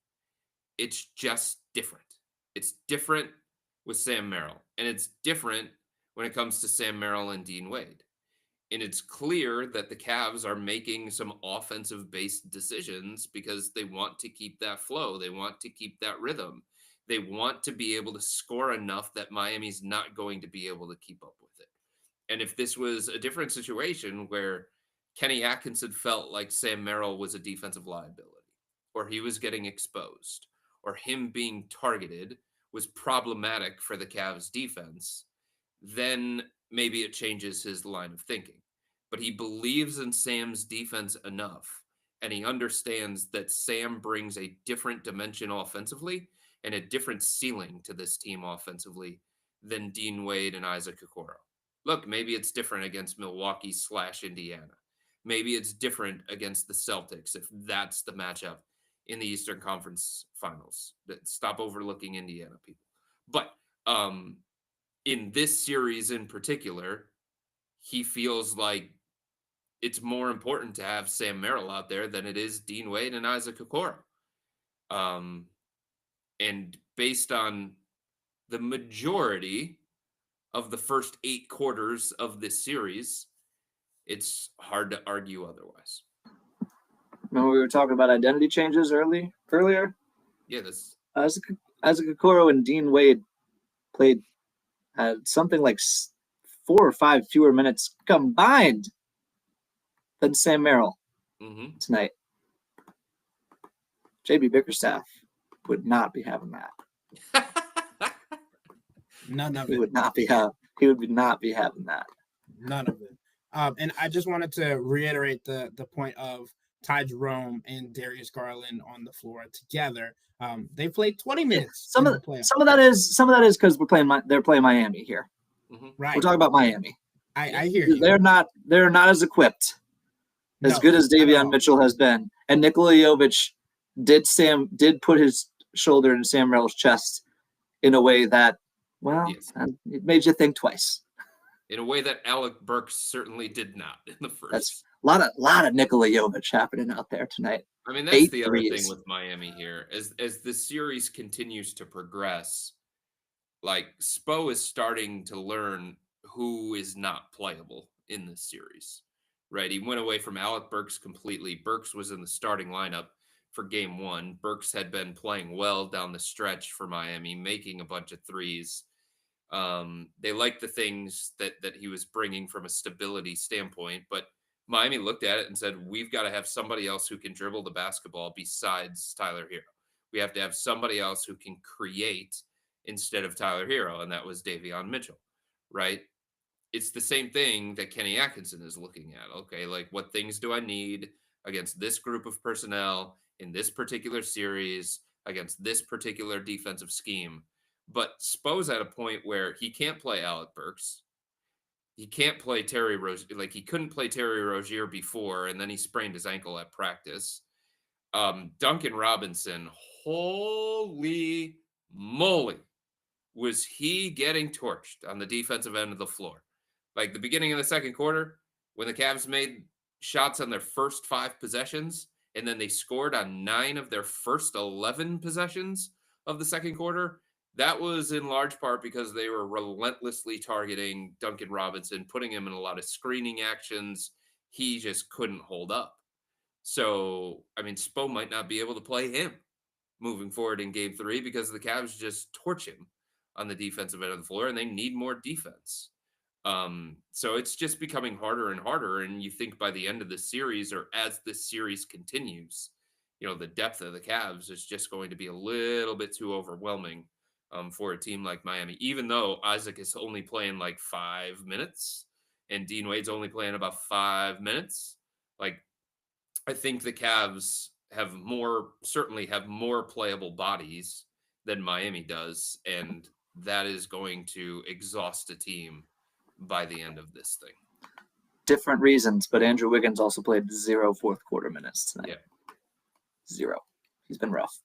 it's just different. It's different with Sam Merrill, and it's different when it comes to Sam Merrill and Dean Wade. And it's clear that the Cavs are making some offensive-based decisions because they want to keep that flow. They want to keep that rhythm. They want to be able to score enough that Miami's not going to be able to keep up with it. And if this was a different situation where Kenny Atkinson felt like Sam Merrill was a defensive liability, or he was getting exposed, or him being targeted was problematic for the Cavs defense, then maybe it changes his line of thinking. But he believes in Sam's defense enough, and he understands that Sam brings a different dimension offensively and a different ceiling to this team offensively than Dean Wade and Isaac Okoro. Look, maybe it's different against Milwaukee/Indiana. Maybe it's different against the Celtics if that's the matchup in the Eastern Conference Finals. Stop overlooking Indiana, people. But in this series in particular, he feels like it's more important to have Sam Merrill out there than it is Dean Wade and Isaac Okoro. And based on the majority of the first 8 quarters of this series, it's hard to argue otherwise. Remember we were talking about identity changes earlier? Yeah, Isaac Okoro and Dean Wade played something like 4 or 5 fewer minutes combined than Sam Merrill tonight. JB Bickerstaff would not be having that. None of it. He would not be having that. None of it. And I just wanted to reiterate the point of Ty Jerome and Darius Garland on the floor together. They played 20 minutes. Some of that is because they're playing Miami here. Right. We're talking about Miami. I hear you. They're not as equipped as good as Davion Mitchell has been, and Nikola Jovic did put his shoulder in Sam Merrill's chest in a way that, it made you think twice. In a way that Alec Burks certainly did not in the first. That's a lot of Nikola Jovic happening out there tonight. I mean, that's 8 the threes. other thing with Miami here. As the series continues to progress, like, Spo is starting to learn who is not playable in this series, right? He went away from Alec Burks completely. Burks was in the starting lineup for game 1. Burks had been playing well down the stretch for Miami, making a bunch of threes. They liked the things that he was bringing from a stability standpoint, but Miami looked at it and said, we've got to have somebody else who can dribble the basketball besides Tyler Hero. We have to have somebody else who can create instead of Tyler Hero, and that was Davion Mitchell, right? It's the same thing that Kenny Atkinson is looking at. Okay, like, what things do I need against this group of personnel in this particular series against this particular defensive scheme? But Spo's at a point where he can't play Alec Burks. He can't play Terry Rozier. Like, he couldn't play Terry Rozier before, and then he sprained his ankle at practice. Duncan Robinson, holy moly, was he getting torched on the defensive end of the floor. Like, the beginning of the second quarter, when the Cavs made shots on their first 5 possessions, and then they scored on 9 of their first 11 possessions of the second quarter, that was in large part because they were relentlessly targeting Duncan Robinson, putting him in a lot of screening actions. He just couldn't hold up. So, I mean, Spo might not be able to play him moving forward in game 3 because the Cavs just torch him on the defensive end of the floor, and they need more defense. So it's just becoming harder and harder. And you think by the end of the series, or as this series continues, the depth of the Cavs is just going to be a little bit too overwhelming for a team like Miami, even though Isaac is only playing like 5 minutes and Dean Wade's only playing about 5 minutes. Like, I think the Cavs certainly have more playable bodies than Miami does, and that is going to exhaust a team by the end of this thing. Different reasons, but Andrew Wiggins also played 0 fourth quarter minutes tonight. Yeah. 0. He's been rough.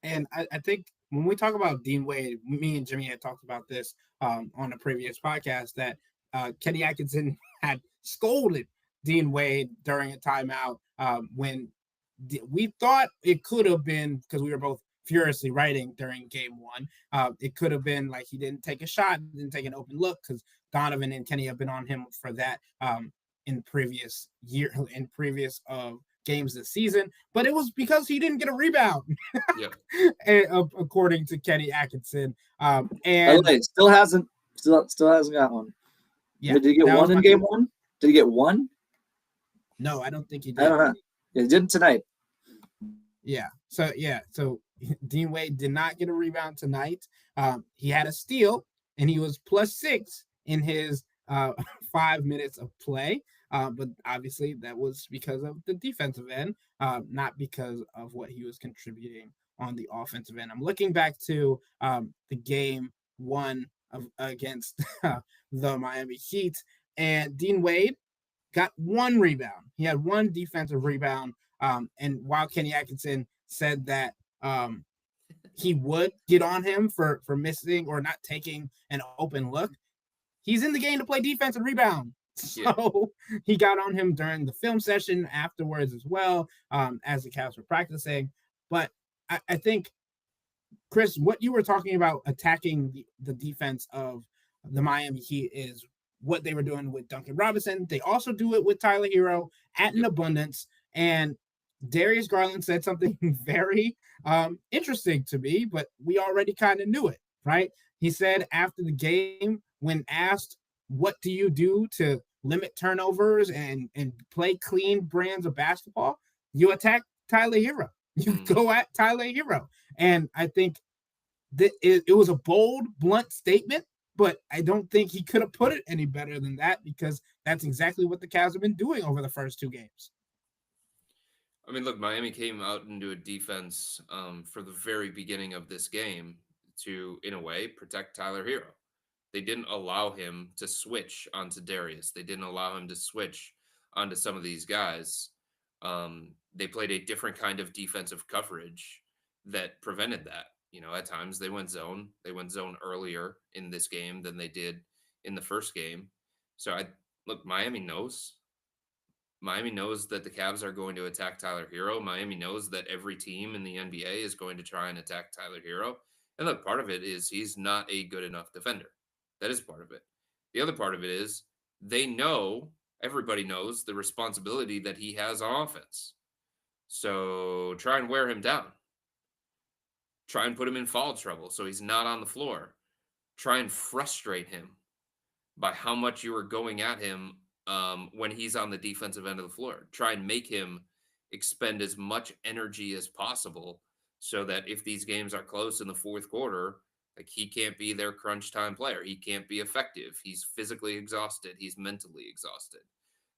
And I think when we talk about Dean Wade, me and Jimmy had talked about this on a previous podcast, that Kenny Atkinson had scolded Dean Wade during a timeout when we thought it could have been, because we were both furiously writing during game one, it could have been like he didn't take a shot, didn't take an open look, because Donovan and Kenny have been on him for that in previous games this season, but it was because he didn't get a rebound. Yeah. According to Kenny Atkinson. And still hasn't got one. Yeah. Did he get one in game one? Did he get one? No, I don't think he did. I don't know. He didn't tonight. Yeah. So Dean Wade did not get a rebound tonight. He had a steal, and he was +6 in his 5 minutes of play. But obviously that was because of the defensive end, not because of what he was contributing on the offensive end. I'm looking back to the game one against the Miami Heat, and Dean Wade got 1 rebound. He had 1 defensive rebound. And while Kenny Atkinson said that he would get on him for missing or not taking an open look, he's in the game to play defense and rebound. So he got on him during the film session afterwards as well, as the Cavs were practicing. But I think, Chris, what you were talking about attacking the defense of the Miami Heat is what they were doing with Duncan Robinson. They also do it with Tyler Hero at an abundance. And Darius Garland said something very interesting to me, but we already kind of knew it, right? He said after the game, when asked, what do you do to limit turnovers and play clean brands of basketball? You attack Tyler Hero. You go at Tyler Hero. And I think that it was a bold, blunt statement, but I don't think he could have put it any better than that, because that's exactly what the Cavs have been doing over the first 2 games. I mean, look, Miami came out into a defense for the very beginning of this game to, in a way, protect Tyler Hero. They didn't allow him to switch onto Darius. They didn't allow him to switch onto some of these guys. They played a different kind of defensive coverage that prevented that. You know, at times they went zone. They went zone earlier in this game than they did in the first game. So Miami knows. Miami knows that the Cavs are going to attack Tyler Hero. Miami knows that every team in the NBA is going to try and attack Tyler Hero. And look, part of it is he's not a good enough defender. That is part of it. The other part of it is everybody knows the responsibility that he has on offense. So try and wear him down. Try and put him in foul trouble so he's not on the floor. Try and frustrate him by how much you are going at him when he's on the defensive end of the floor. Try and make him expend as much energy as possible so that if these games are close in the fourth quarter, like, he can't be their crunch time player. He can't be effective. He's physically exhausted. He's mentally exhausted.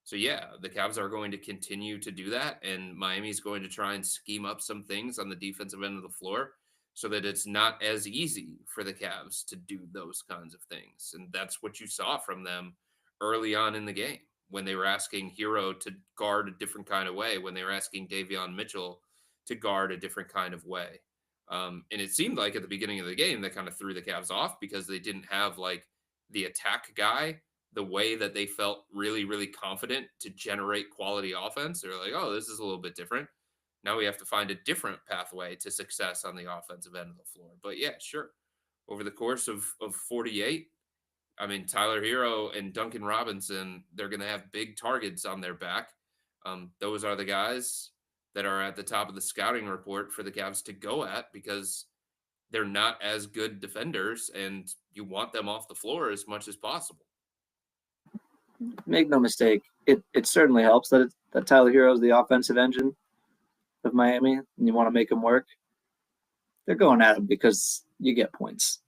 So, yeah, the Cavs are going to continue to do that, and Miami's going to try and scheme up some things on the defensive end of the floor so that it's not as easy for the Cavs to do those kinds of things. And that's what you saw from them early on in the game, when they were asking Hero to guard a different kind of way, when they were asking Davion Mitchell to guard a different kind of way. And it seemed like at the beginning of the game, that kind of threw the Cavs off because they didn't have like the attack guy, the way that they felt really, really confident to generate quality offense. They're like, oh, this is a little bit different. Now we have to find a different pathway to success on the offensive end of the floor. But yeah, sure. Over the course of 48, I mean, Tyler Hero and Duncan Robinson, they're going to have big targets on their back. Those are the guys that are at the top of the scouting report for the Cavs to go at, because they're not as good defenders and you want them off the floor as much as possible. Make no mistake, it certainly helps that Tyler Hero is the offensive engine of Miami, and you want to make him work. They're going at him because you get points.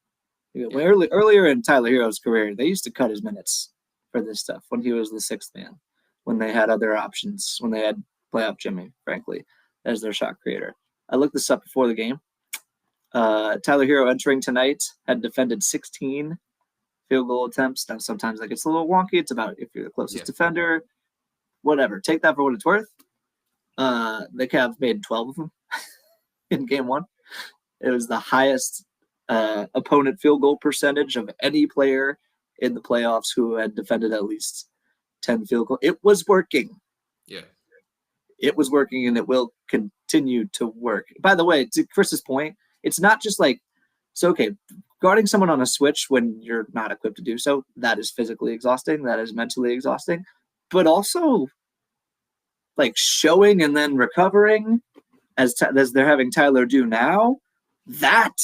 Earlier in Tyler Hero's career, they used to cut his minutes for this stuff when he was the 6th man, when they had other options, when they had playoff Jimmy, frankly, as their shot creator. I looked this up before the game. Tyler Hero entering tonight had defended 16 field goal attempts. Now, sometimes that gets a little wonky. It's about if you're the closest defender, whatever. Take that for what it's worth. The Cavs made 12 of them in game one. It was the highest opponent field goal percentage of any player in the playoffs who had defended at least 10 field goals. It was working. Yeah. It was working, and it will continue to work. By the way, to Chris's point, it's not just like, so, okay, guarding someone on a switch when you're not equipped to do so, that is physically exhausting. That is mentally exhausting. But also, like, showing and then recovering, as they're having Tyler do now, that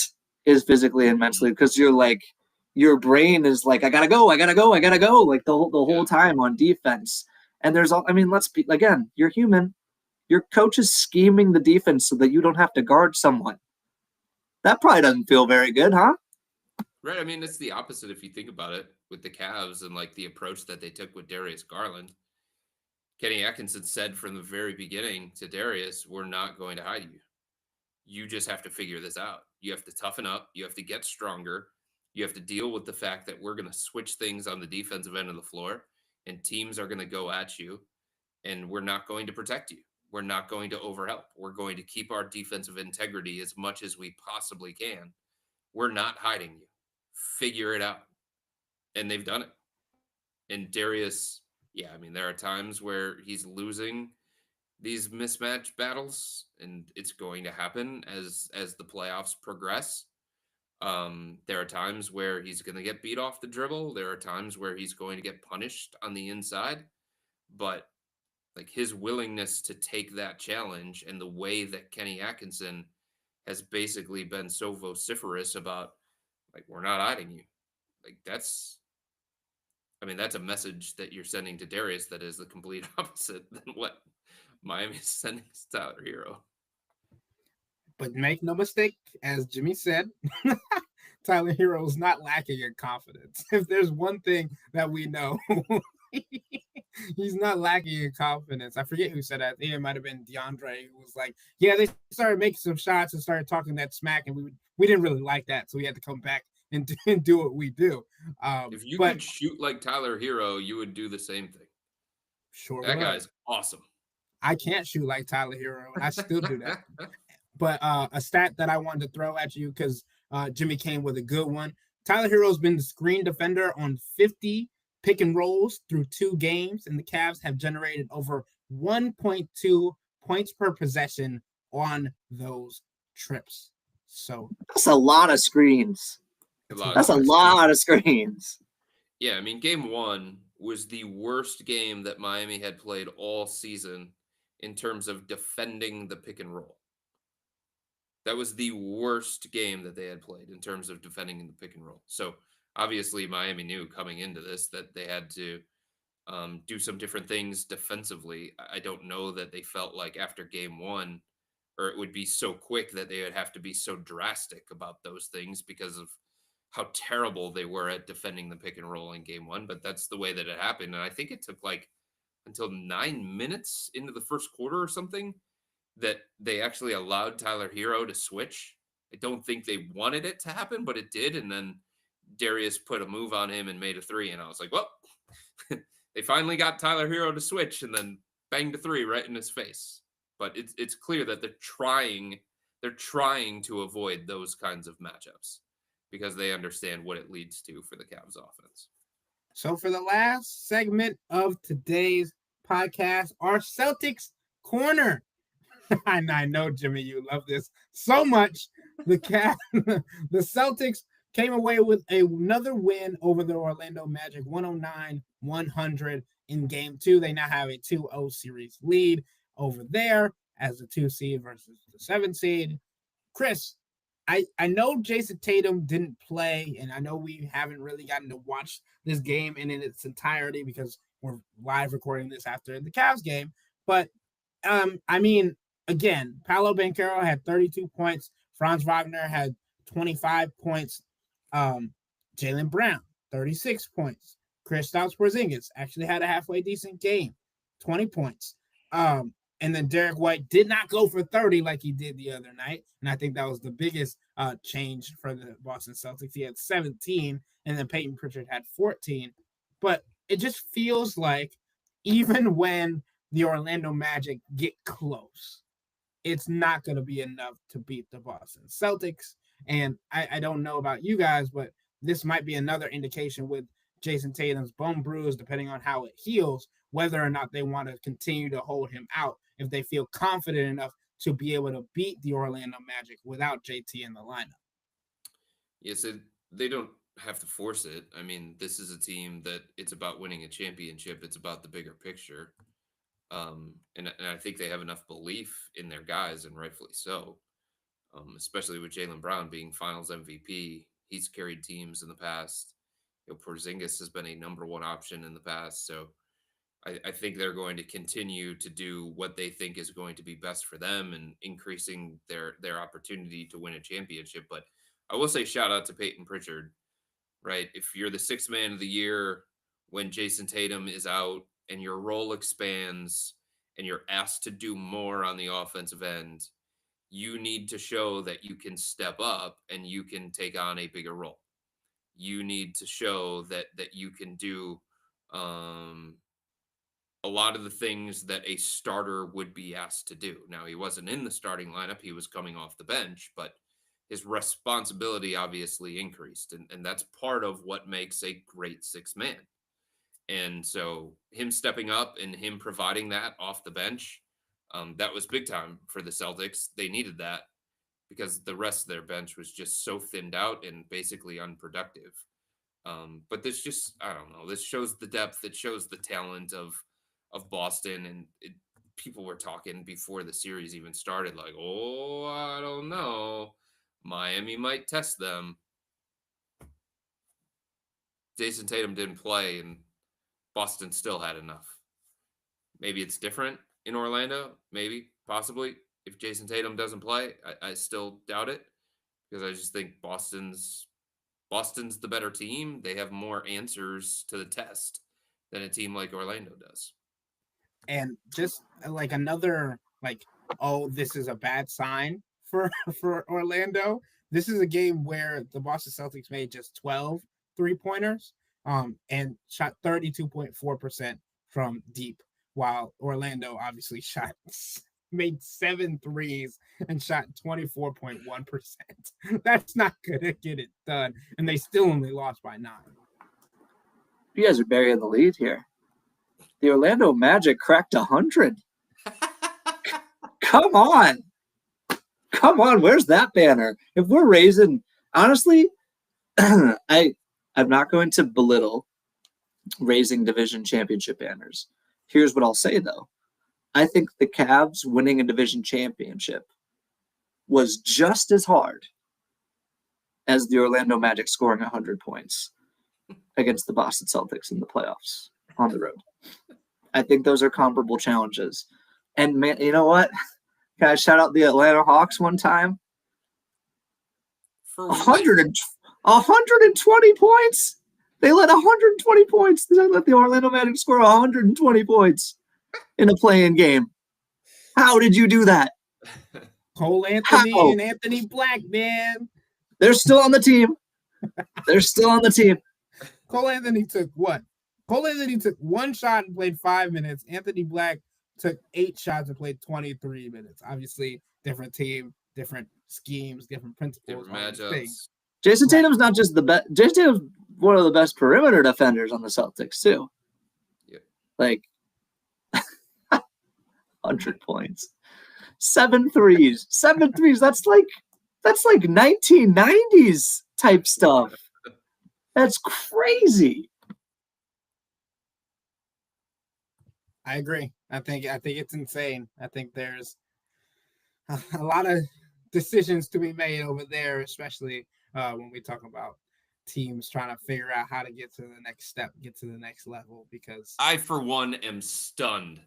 is physically and mentally, because you're like, your brain is like, I gotta go, like the whole time on defense. And there's all, I mean, let's be, again, you're human. Your coach is scheming the defense so that you don't have to guard someone. That probably doesn't feel very good, huh? Right. I mean, it's the opposite if you think about it with the Cavs and like the approach that they took with Darius Garland. Kenny Atkinson said from the very beginning to Darius, we're not going to hide you. You just have to figure this out. You have to toughen up. You have to get stronger. You have to deal with the fact that we're going to switch things on the defensive end of the floor and teams are going to go at you and we're not going to protect you. We're not going to overhelp. We're going to keep our defensive integrity as much as we possibly can. We're not hiding you. Figure it out. And they've done it. And Darius, yeah, I mean, there are times where he's losing these mismatch battles, and it's going to happen as the playoffs progress. There are times where he's going to get beat off the dribble. There are times where he's going to get punished on the inside. But like his willingness to take that challenge and the way that Kenny Atkinson has basically been so vociferous about, like, we're not hiding you. Like, that's a message that you're sending to Darius that is the complete opposite than what Miami's sending to Tyler Hero. But make no mistake, as Jimmy said, Tyler Hero is not lacking in confidence. If there's one thing that we know, he's not lacking in confidence. I forget who said that. I think it might have been DeAndre, who was like, yeah, they started making some shots and started talking that smack, and we didn't really like that, so we had to come back and do what we do. If you could shoot like Tyler Hero, you would do the same thing. Sure, that guy's awesome. I can't shoot like Tyler Hero, and I still do that. But a stat that I wanted to throw at you, because Jimmy came with a good one. Tyler Hero's been the screen defender on 50 pick and rolls through 2 games, and the Cavs have generated over 1.2 points per possession on those trips. So that's a lot of screens. That's a lot of screens. Yeah, I mean, game 1 was the worst game that Miami had played all season in terms of defending the pick and roll. That was the worst game that they had played in terms of defending the pick and roll. So obviously Miami knew coming into this that they had to do some different things defensively. I don't know that they felt like after game 1, or it would be so quick that they would have to be so drastic about those things because of how terrible they were at defending the pick and roll in game 1. But that's the way that it happened. And I think it took like until 9 minutes into the first quarter or something that they actually allowed Tyler Hero to switch. I don't think they wanted it to happen, but it did. And then Darius put a move on him and made a 3. And I was like, well, they finally got Tyler Hero to switch, and then banged a 3 right in his face. But it's clear that they're trying to avoid those kinds of matchups because they understand what it leads to for the Cavs offense. So for the last segment of today's podcast, our Celtics corner. I know, Jimmy, you love this so much. The Celtics came away with another win over the Orlando Magic, 109-100 in game 2. They now have a 2-0 series lead over there as the 2 seed versus the 7 seed. Chris, I know Jason Tatum didn't play, and I know we haven't really gotten to watch this game in its entirety because we're live recording this after the Cavs game. But, I mean, again, Paolo Banchero had 32 points. Franz Wagner had 25 points. Jaylen Brown, 36 points. Kristaps Porzingis actually had a halfway decent game, 20 points. And then Derek White did not go for 30 like he did the other night. And I think that was the biggest change for the Boston Celtics. He had 17, and then Peyton Pritchard had 14. But it just feels like even when the Orlando Magic get close, it's not going to be enough to beat the Boston Celtics. And I don't know about you guys, but this might be another indication with Jason Tatum's bone bruise, depending on how it heals, whether or not they want to continue to hold him out if they feel confident enough to be able to beat the Orlando Magic without JT in the lineup. Yes, they don't have to force it. I mean, this is a team that it's about winning a championship. It's about the bigger picture. And I think they have enough belief in their guys, and rightfully so, especially with Jaylen Brown being finals MVP. He's carried teams in the past. Porzingis has been a number one option in the past. So I think they're going to continue to do what they think is going to be best for them and increasing their opportunity to win a championship. But I will say shout out to Peyton Pritchard, right? If you're the sixth man of the year when Jason Tatum is out and your role expands and you're asked to do more on the offensive end, you need to show that you can step up and you can take on a bigger role. You need to show that you can do a lot of the things that a starter would be asked to do. Now, he wasn't in the starting lineup. He was coming off the bench, but his responsibility obviously increased. And that's part of what makes a great sixth man. And so him stepping up and him providing that off the bench, that was big time for the Celtics. They needed that because the rest of their bench was just so thinned out and basically unproductive. But this just, I don't know, this shows the depth. It shows the talent of Boston. And people were talking before the series even started, like, oh, I don't know. Miami might test them. Jason Tatum didn't play, and Boston still had enough. Maybe it's different in Orlando. Maybe, possibly. If Jason Tatum doesn't play, I still doubt it because I just think Boston's the better team. They have more answers to the test than a team like Orlando does. And just like another, like, oh, this is a bad sign for Orlando. This is a game where the Boston Celtics made just 12 3-pointers and shot 32.4% from deep, while Orlando obviously made 7 threes and shot 24.1%. That's not going to get it done. And they still only lost by 9. You guys are burying the lead here. The Orlando Magic cracked 100. Come on. Come on. Where's that banner? If we're raising, honestly, I'm not going to belittle raising division championship banners. Here's what I'll say, though. I think the Cavs winning a division championship was just as hard as the Orlando Magic scoring 100 points against the Boston Celtics in the playoffs on the road. I think those are comparable challenges. And, man, you know what? Can I shout out the Atlanta Hawks one time? For 120 points. They let 120 points. They let the Orlando Magic score 120 points in a play-in game. How did you do that? Cole Anthony and Anthony Black, man. They're still on the team. They're still on the team. Cole Anthony took what? Cole Anthony took 1 shot and played 5 minutes. Anthony Black took 8 shots and played 23 minutes. Obviously, different team, different schemes, different principles. Different matchups. Jason Tatum's not just the best. Jason Tatum's one of the best perimeter defenders on the Celtics, too. Yep. Like, 100 points. 7 threes. 7 threes. That's like 1990s type stuff. That's crazy. I agree. I think it's insane. I think there's a lot of decisions to be made over there, especially when we talk about teams trying to figure out how to get to the next step, get to the next level. Because I, for one, am stunned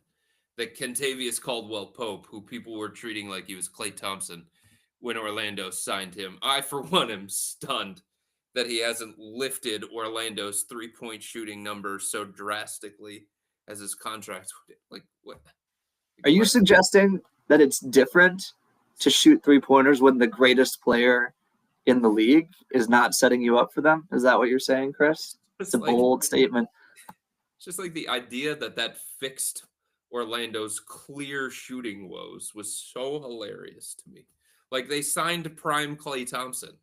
that Kentavious Caldwell-Pope, who people were treating like he was Klay Thompson when Orlando signed him, I, for one, am stunned that he hasn't lifted Orlando's 3-point shooting number so drastically as his contract. Like, what? Are you suggesting that it's different to shoot 3-pointers when the greatest player in the league is not setting you up for them? Is that what you're saying, Chris? It's a bold statement. It's just like the idea that fixed Orlando's clear shooting woes was so hilarious to me. Like they signed prime Klay Thompson,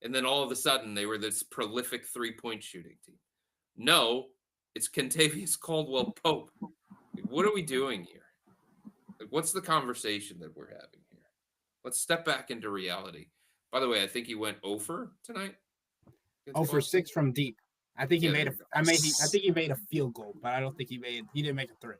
and then all of a sudden they were this prolific 3-point shooting team. No, it's Kentavious Caldwell-Pope. Like, what are we doing here? Like, what's the conversation that we're having here? Let's step back into reality. By the way, I think he went 0 for tonight. 0 for 6 from deep. I think he made I think he made a field goal, but I don't think he didn't make a 3.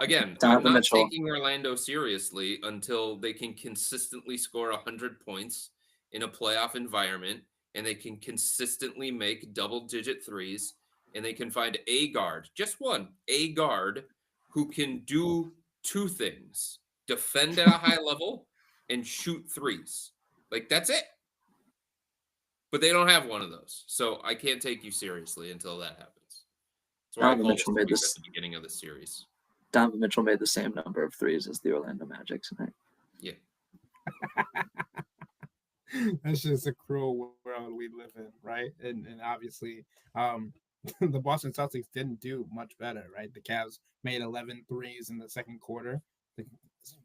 Again, I'm not taking Orlando seriously until they can consistently score 100 points in a playoff environment, and they can consistently make double-digit threes, and they can find a guard, just one, a guard who can do 2 things: defend at a high level and shoot threes. Like, that's it. But they don't have one of those, so I can't take you seriously until that happens. That's why Donovan Mitchell made this at the beginning of the series. Donovan Mitchell made the same number of threes as the Orlando Magic tonight. Yeah. That's just a cruel world we live in, right? And obviously, the Boston Celtics didn't do much better, right? The Cavs made 11 threes in the second quarter. The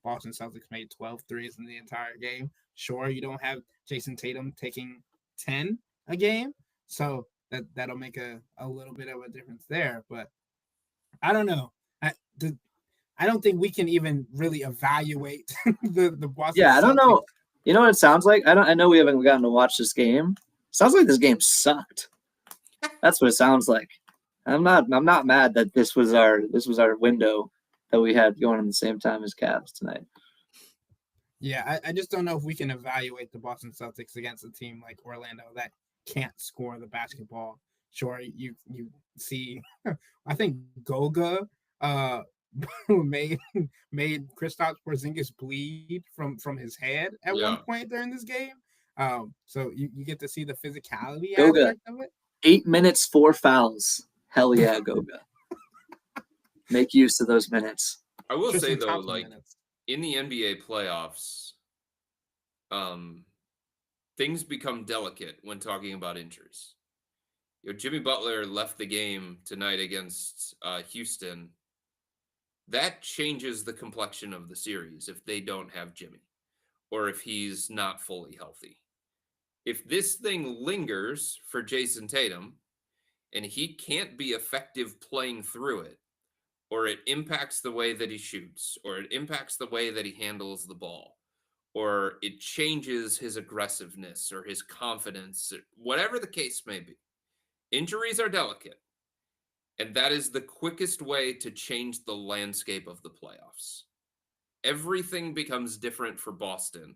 Boston Celtics made 12 threes in the entire game. Sure, you don't have Jason Tatum taking 10 a game, so that'll make a little bit of a difference there. But I don't know. I don't think we can even really evaluate the Boston. Yeah, I don't Celtics. know. You know what it sounds like? I know we haven't gotten to watch this game. Sounds like this game sucked. That's what it sounds like. I'm not mad that this was our window that we had going at the same time as Cavs tonight. Yeah, I just don't know if we can evaluate the Boston Celtics against a team like Orlando that can't score the basketball. Sure, you see, I think Goga made Kristaps Porzingis bleed from his head at one point during this game. So you get to see the physicality aspect of it. 8 minutes, 4 fouls. Hell yeah, Goga. Make use of those minutes. I will say though, like in the NBA playoffs, things become delicate when talking about injuries. Jimmy Butler left the game tonight against Houston. That changes the complexion of the series if they don't have Jimmy or if he's not fully healthy. If this thing lingers for Jason Tatum and he can't be effective playing through it, or it impacts the way that he shoots, or it impacts the way that he handles the ball, or it changes his aggressiveness or his confidence, whatever the case may be, injuries are delicate. And that is the quickest way to change the landscape of the playoffs. Everything becomes different for Boston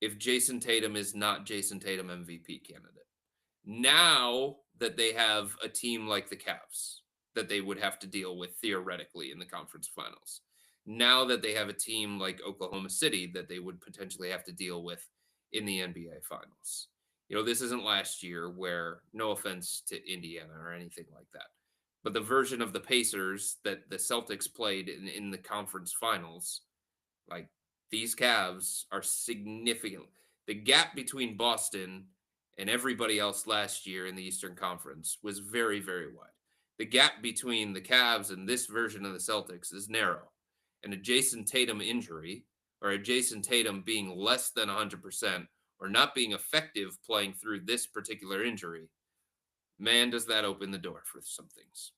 if Jason Tatum is not Jason Tatum MVP candidate. Now that they have a team like the Cavs that they would have to deal with theoretically in the conference finals. Now that they have a team like Oklahoma City that they would potentially have to deal with in the NBA finals. This isn't last year where, no offense to Indiana or anything like that, but the version of the Pacers that the Celtics played in the conference finals, like these Cavs are significant. The gap between Boston and everybody else last year in the Eastern Conference was very, very wide. The gap between the Cavs and this version of the Celtics is narrow. And a Jason Tatum injury or a Jason Tatum being less than 100% or not being effective playing through this particular injury, man, does that open the door for some things.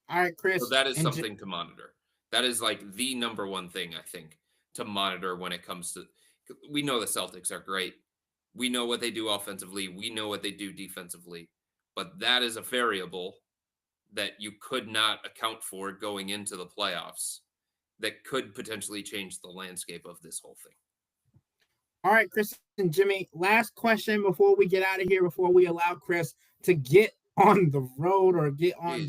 All right, Chris. So that is something to monitor. That is like the number one thing, I think, to monitor when it comes to – we know the Celtics are great. We know what they do offensively. We know what they do defensively. But that is a variable that you could not account for going into the playoffs that could potentially change the landscape of this whole thing. All right, Chris and Jimmy, last question before we get out of here, before we allow Chris to get on the road or get on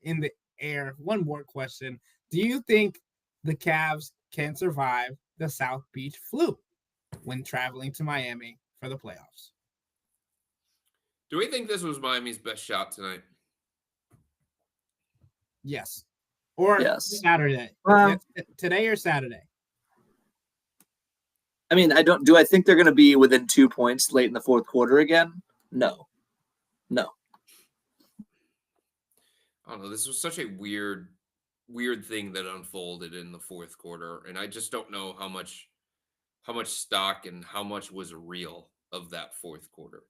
in the air. One more question. Do you think the Cavs can survive the South Beach flu when traveling to Miami for the playoffs? Do we think this was Miami's best shot tonight? Yes. or Yes. Saturday? Well, Today or Saturday? I mean, do I think they're going to be within 2 points late in the fourth quarter again? No. I don't know. This was such a weird thing that unfolded in the fourth quarter, and I just don't know how much stock and how much was real of that fourth quarter.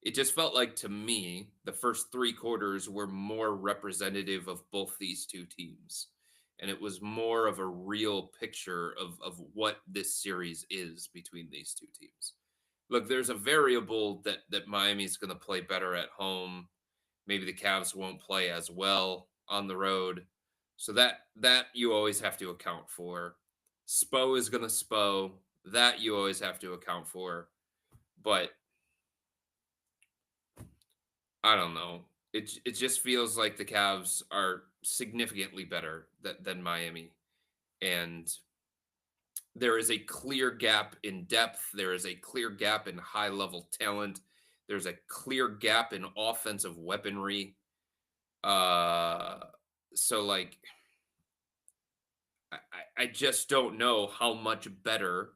It just felt like to me the first three quarters were more representative of both these two teams. And it was more of a real picture of what this series is between these two teams. Look, there's a variable that Miami's going to play better at home. Maybe the Cavs won't play as well on the road. So that you always have to account for. Spo is going to Spo. That you always have to account for. But I don't know. It just feels like the Cavs are significantly better than Miami. And there is a clear gap in depth. There is a clear gap in high level talent. There's a clear gap in offensive weaponry. So like I just don't know how much better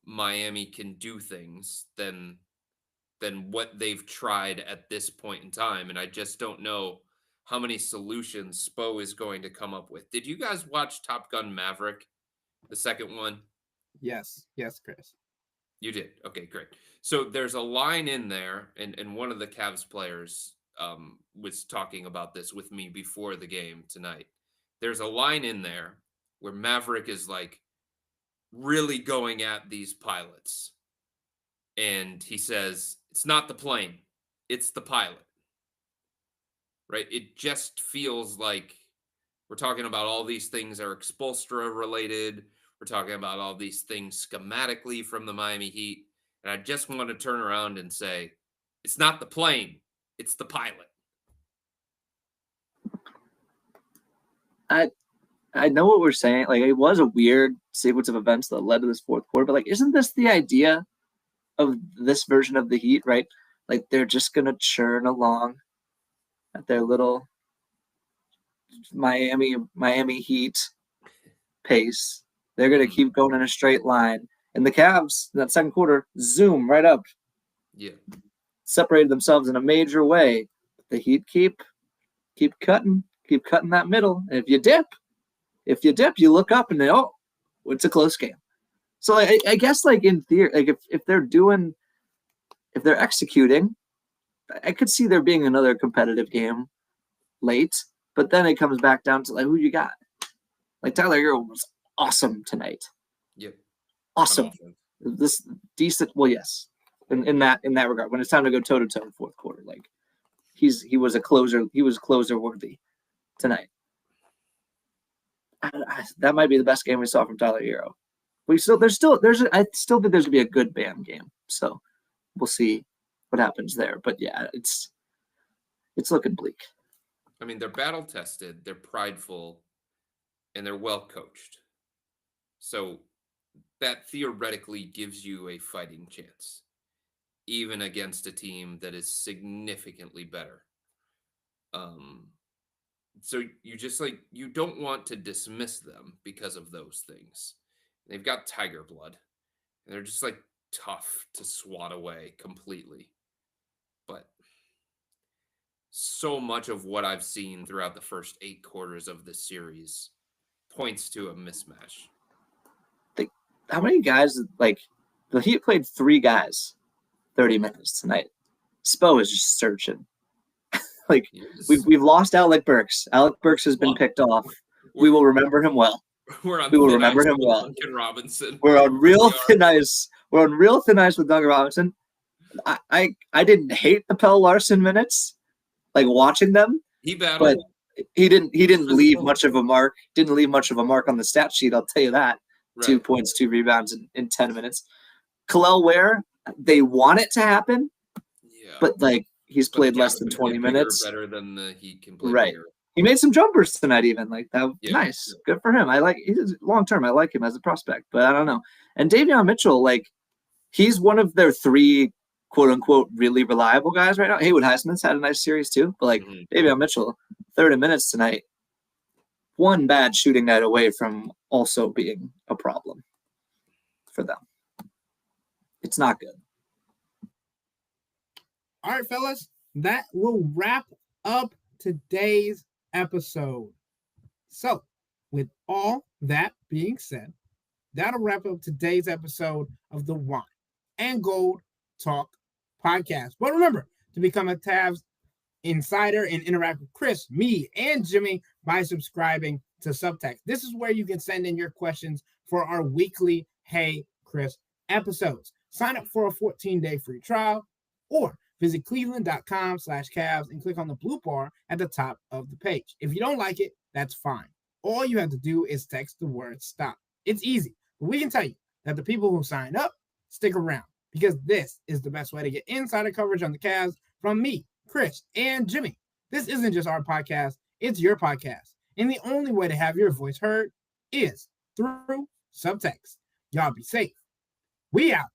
Miami can do things than what they've tried at this point in time. And I just don't know how many solutions Spo is going to come up with. Did you guys watch Top Gun Maverick, the second one? Yes, Chris. You did. Okay, great. So there's a line in there, and one of the Cavs players was talking about this with me before the game tonight. There's a line in there where Maverick is like really going at these pilots. And he says, it's not the plane, it's the pilot. Right? It just feels like we're talking about all these things are Expulstra related. We're talking about all these things schematically from the Miami Heat. And I just want to turn around and say, it's not the plane, it's the pilot. I know what we're saying. Like, it was a weird sequence of events that led to this fourth quarter, but like, isn't this the idea of this version of the Heat, right? Like, they're just gonna churn along at their little Miami Heat pace. They're gonna keep going in a straight line. And the Cavs, in that second quarter, zoom right up. Yeah. Separated themselves in a major way. The Heat keep cutting that middle. And if you dip, you look up and it's a close game. So I guess like in theory, like if they're executing, I could see there being another competitive game late, but then it comes back down to like who you got. Like Tyler Hero was awesome tonight. Yep. Awesome. This decent. Well, yes. In that regard, when it's time to go toe to toe in fourth quarter, like he was a closer. He was closer worthy tonight. That might be the best game we saw from Tyler Hero. I still think there's gonna be a good Bam game. So we'll see what happens there. But yeah, it's looking bleak. I mean, they're battle tested, they're prideful, and they're well coached. So that theoretically gives you a fighting chance, even against a team that is significantly better. So you don't want to dismiss them because of those things. They've got tiger blood, and they're just like tough to swat away completely. But so much of what I've seen throughout the first 8 quarters of this series points to a mismatch. How many guys, like, the Heat played 3 guys 30 minutes tonight. Spo is just searching. Like, we've lost Alec Burks. Alec Burks has been picked off. We will remember him well. We will remember him well. Duncan Robinson. We're on real thin ice. We're on real thin ice with Duncan Robinson. I didn't hate the Pelle Larsson minutes, like watching them. He battled. But he didn't leave much of a mark. Didn't leave much of a mark on the stat sheet. I'll tell you that. Right. 2 points, 2 rebounds in 10 minutes. Kalel Ware, they want it to happen. Yeah. But like he's played less than 20 minutes. Better than he can play. Right. Bigger. He made some jumpers tonight, even like that. Yeah. Nice, good for him. He's long term. I like him as a prospect, but I don't know. And Davion Mitchell, like he's one of their 3 quote unquote really reliable guys right now. Haywood Highsmith's had a nice series too, but like Davion Mitchell, 30 minutes tonight, one bad shooting night away from also being a problem for them. It's not good. All right, fellas, that will wrap up today's episode. So, with all that being said, that'll wrap up today's episode of the Wine and Gold Talk podcast. But remember to become a Tabs Insider and interact with Chris, me, and Jimmy by subscribing to Subtext. This is where you can send in your questions for our weekly Hey Chris episodes. Sign up for a 14-day free trial or visit cleveland.com/Cavs and click on the blue bar at the top of the page. If you don't like it, that's fine. All you have to do is text the word stop. It's easy, but we can tell you that the people who signed up stick around because this is the best way to get insider coverage on the Cavs from me, Chris, and Jimmy. This isn't just our podcast, it's your podcast. And the only way to have your voice heard is through Subtext. Y'all be safe. We out.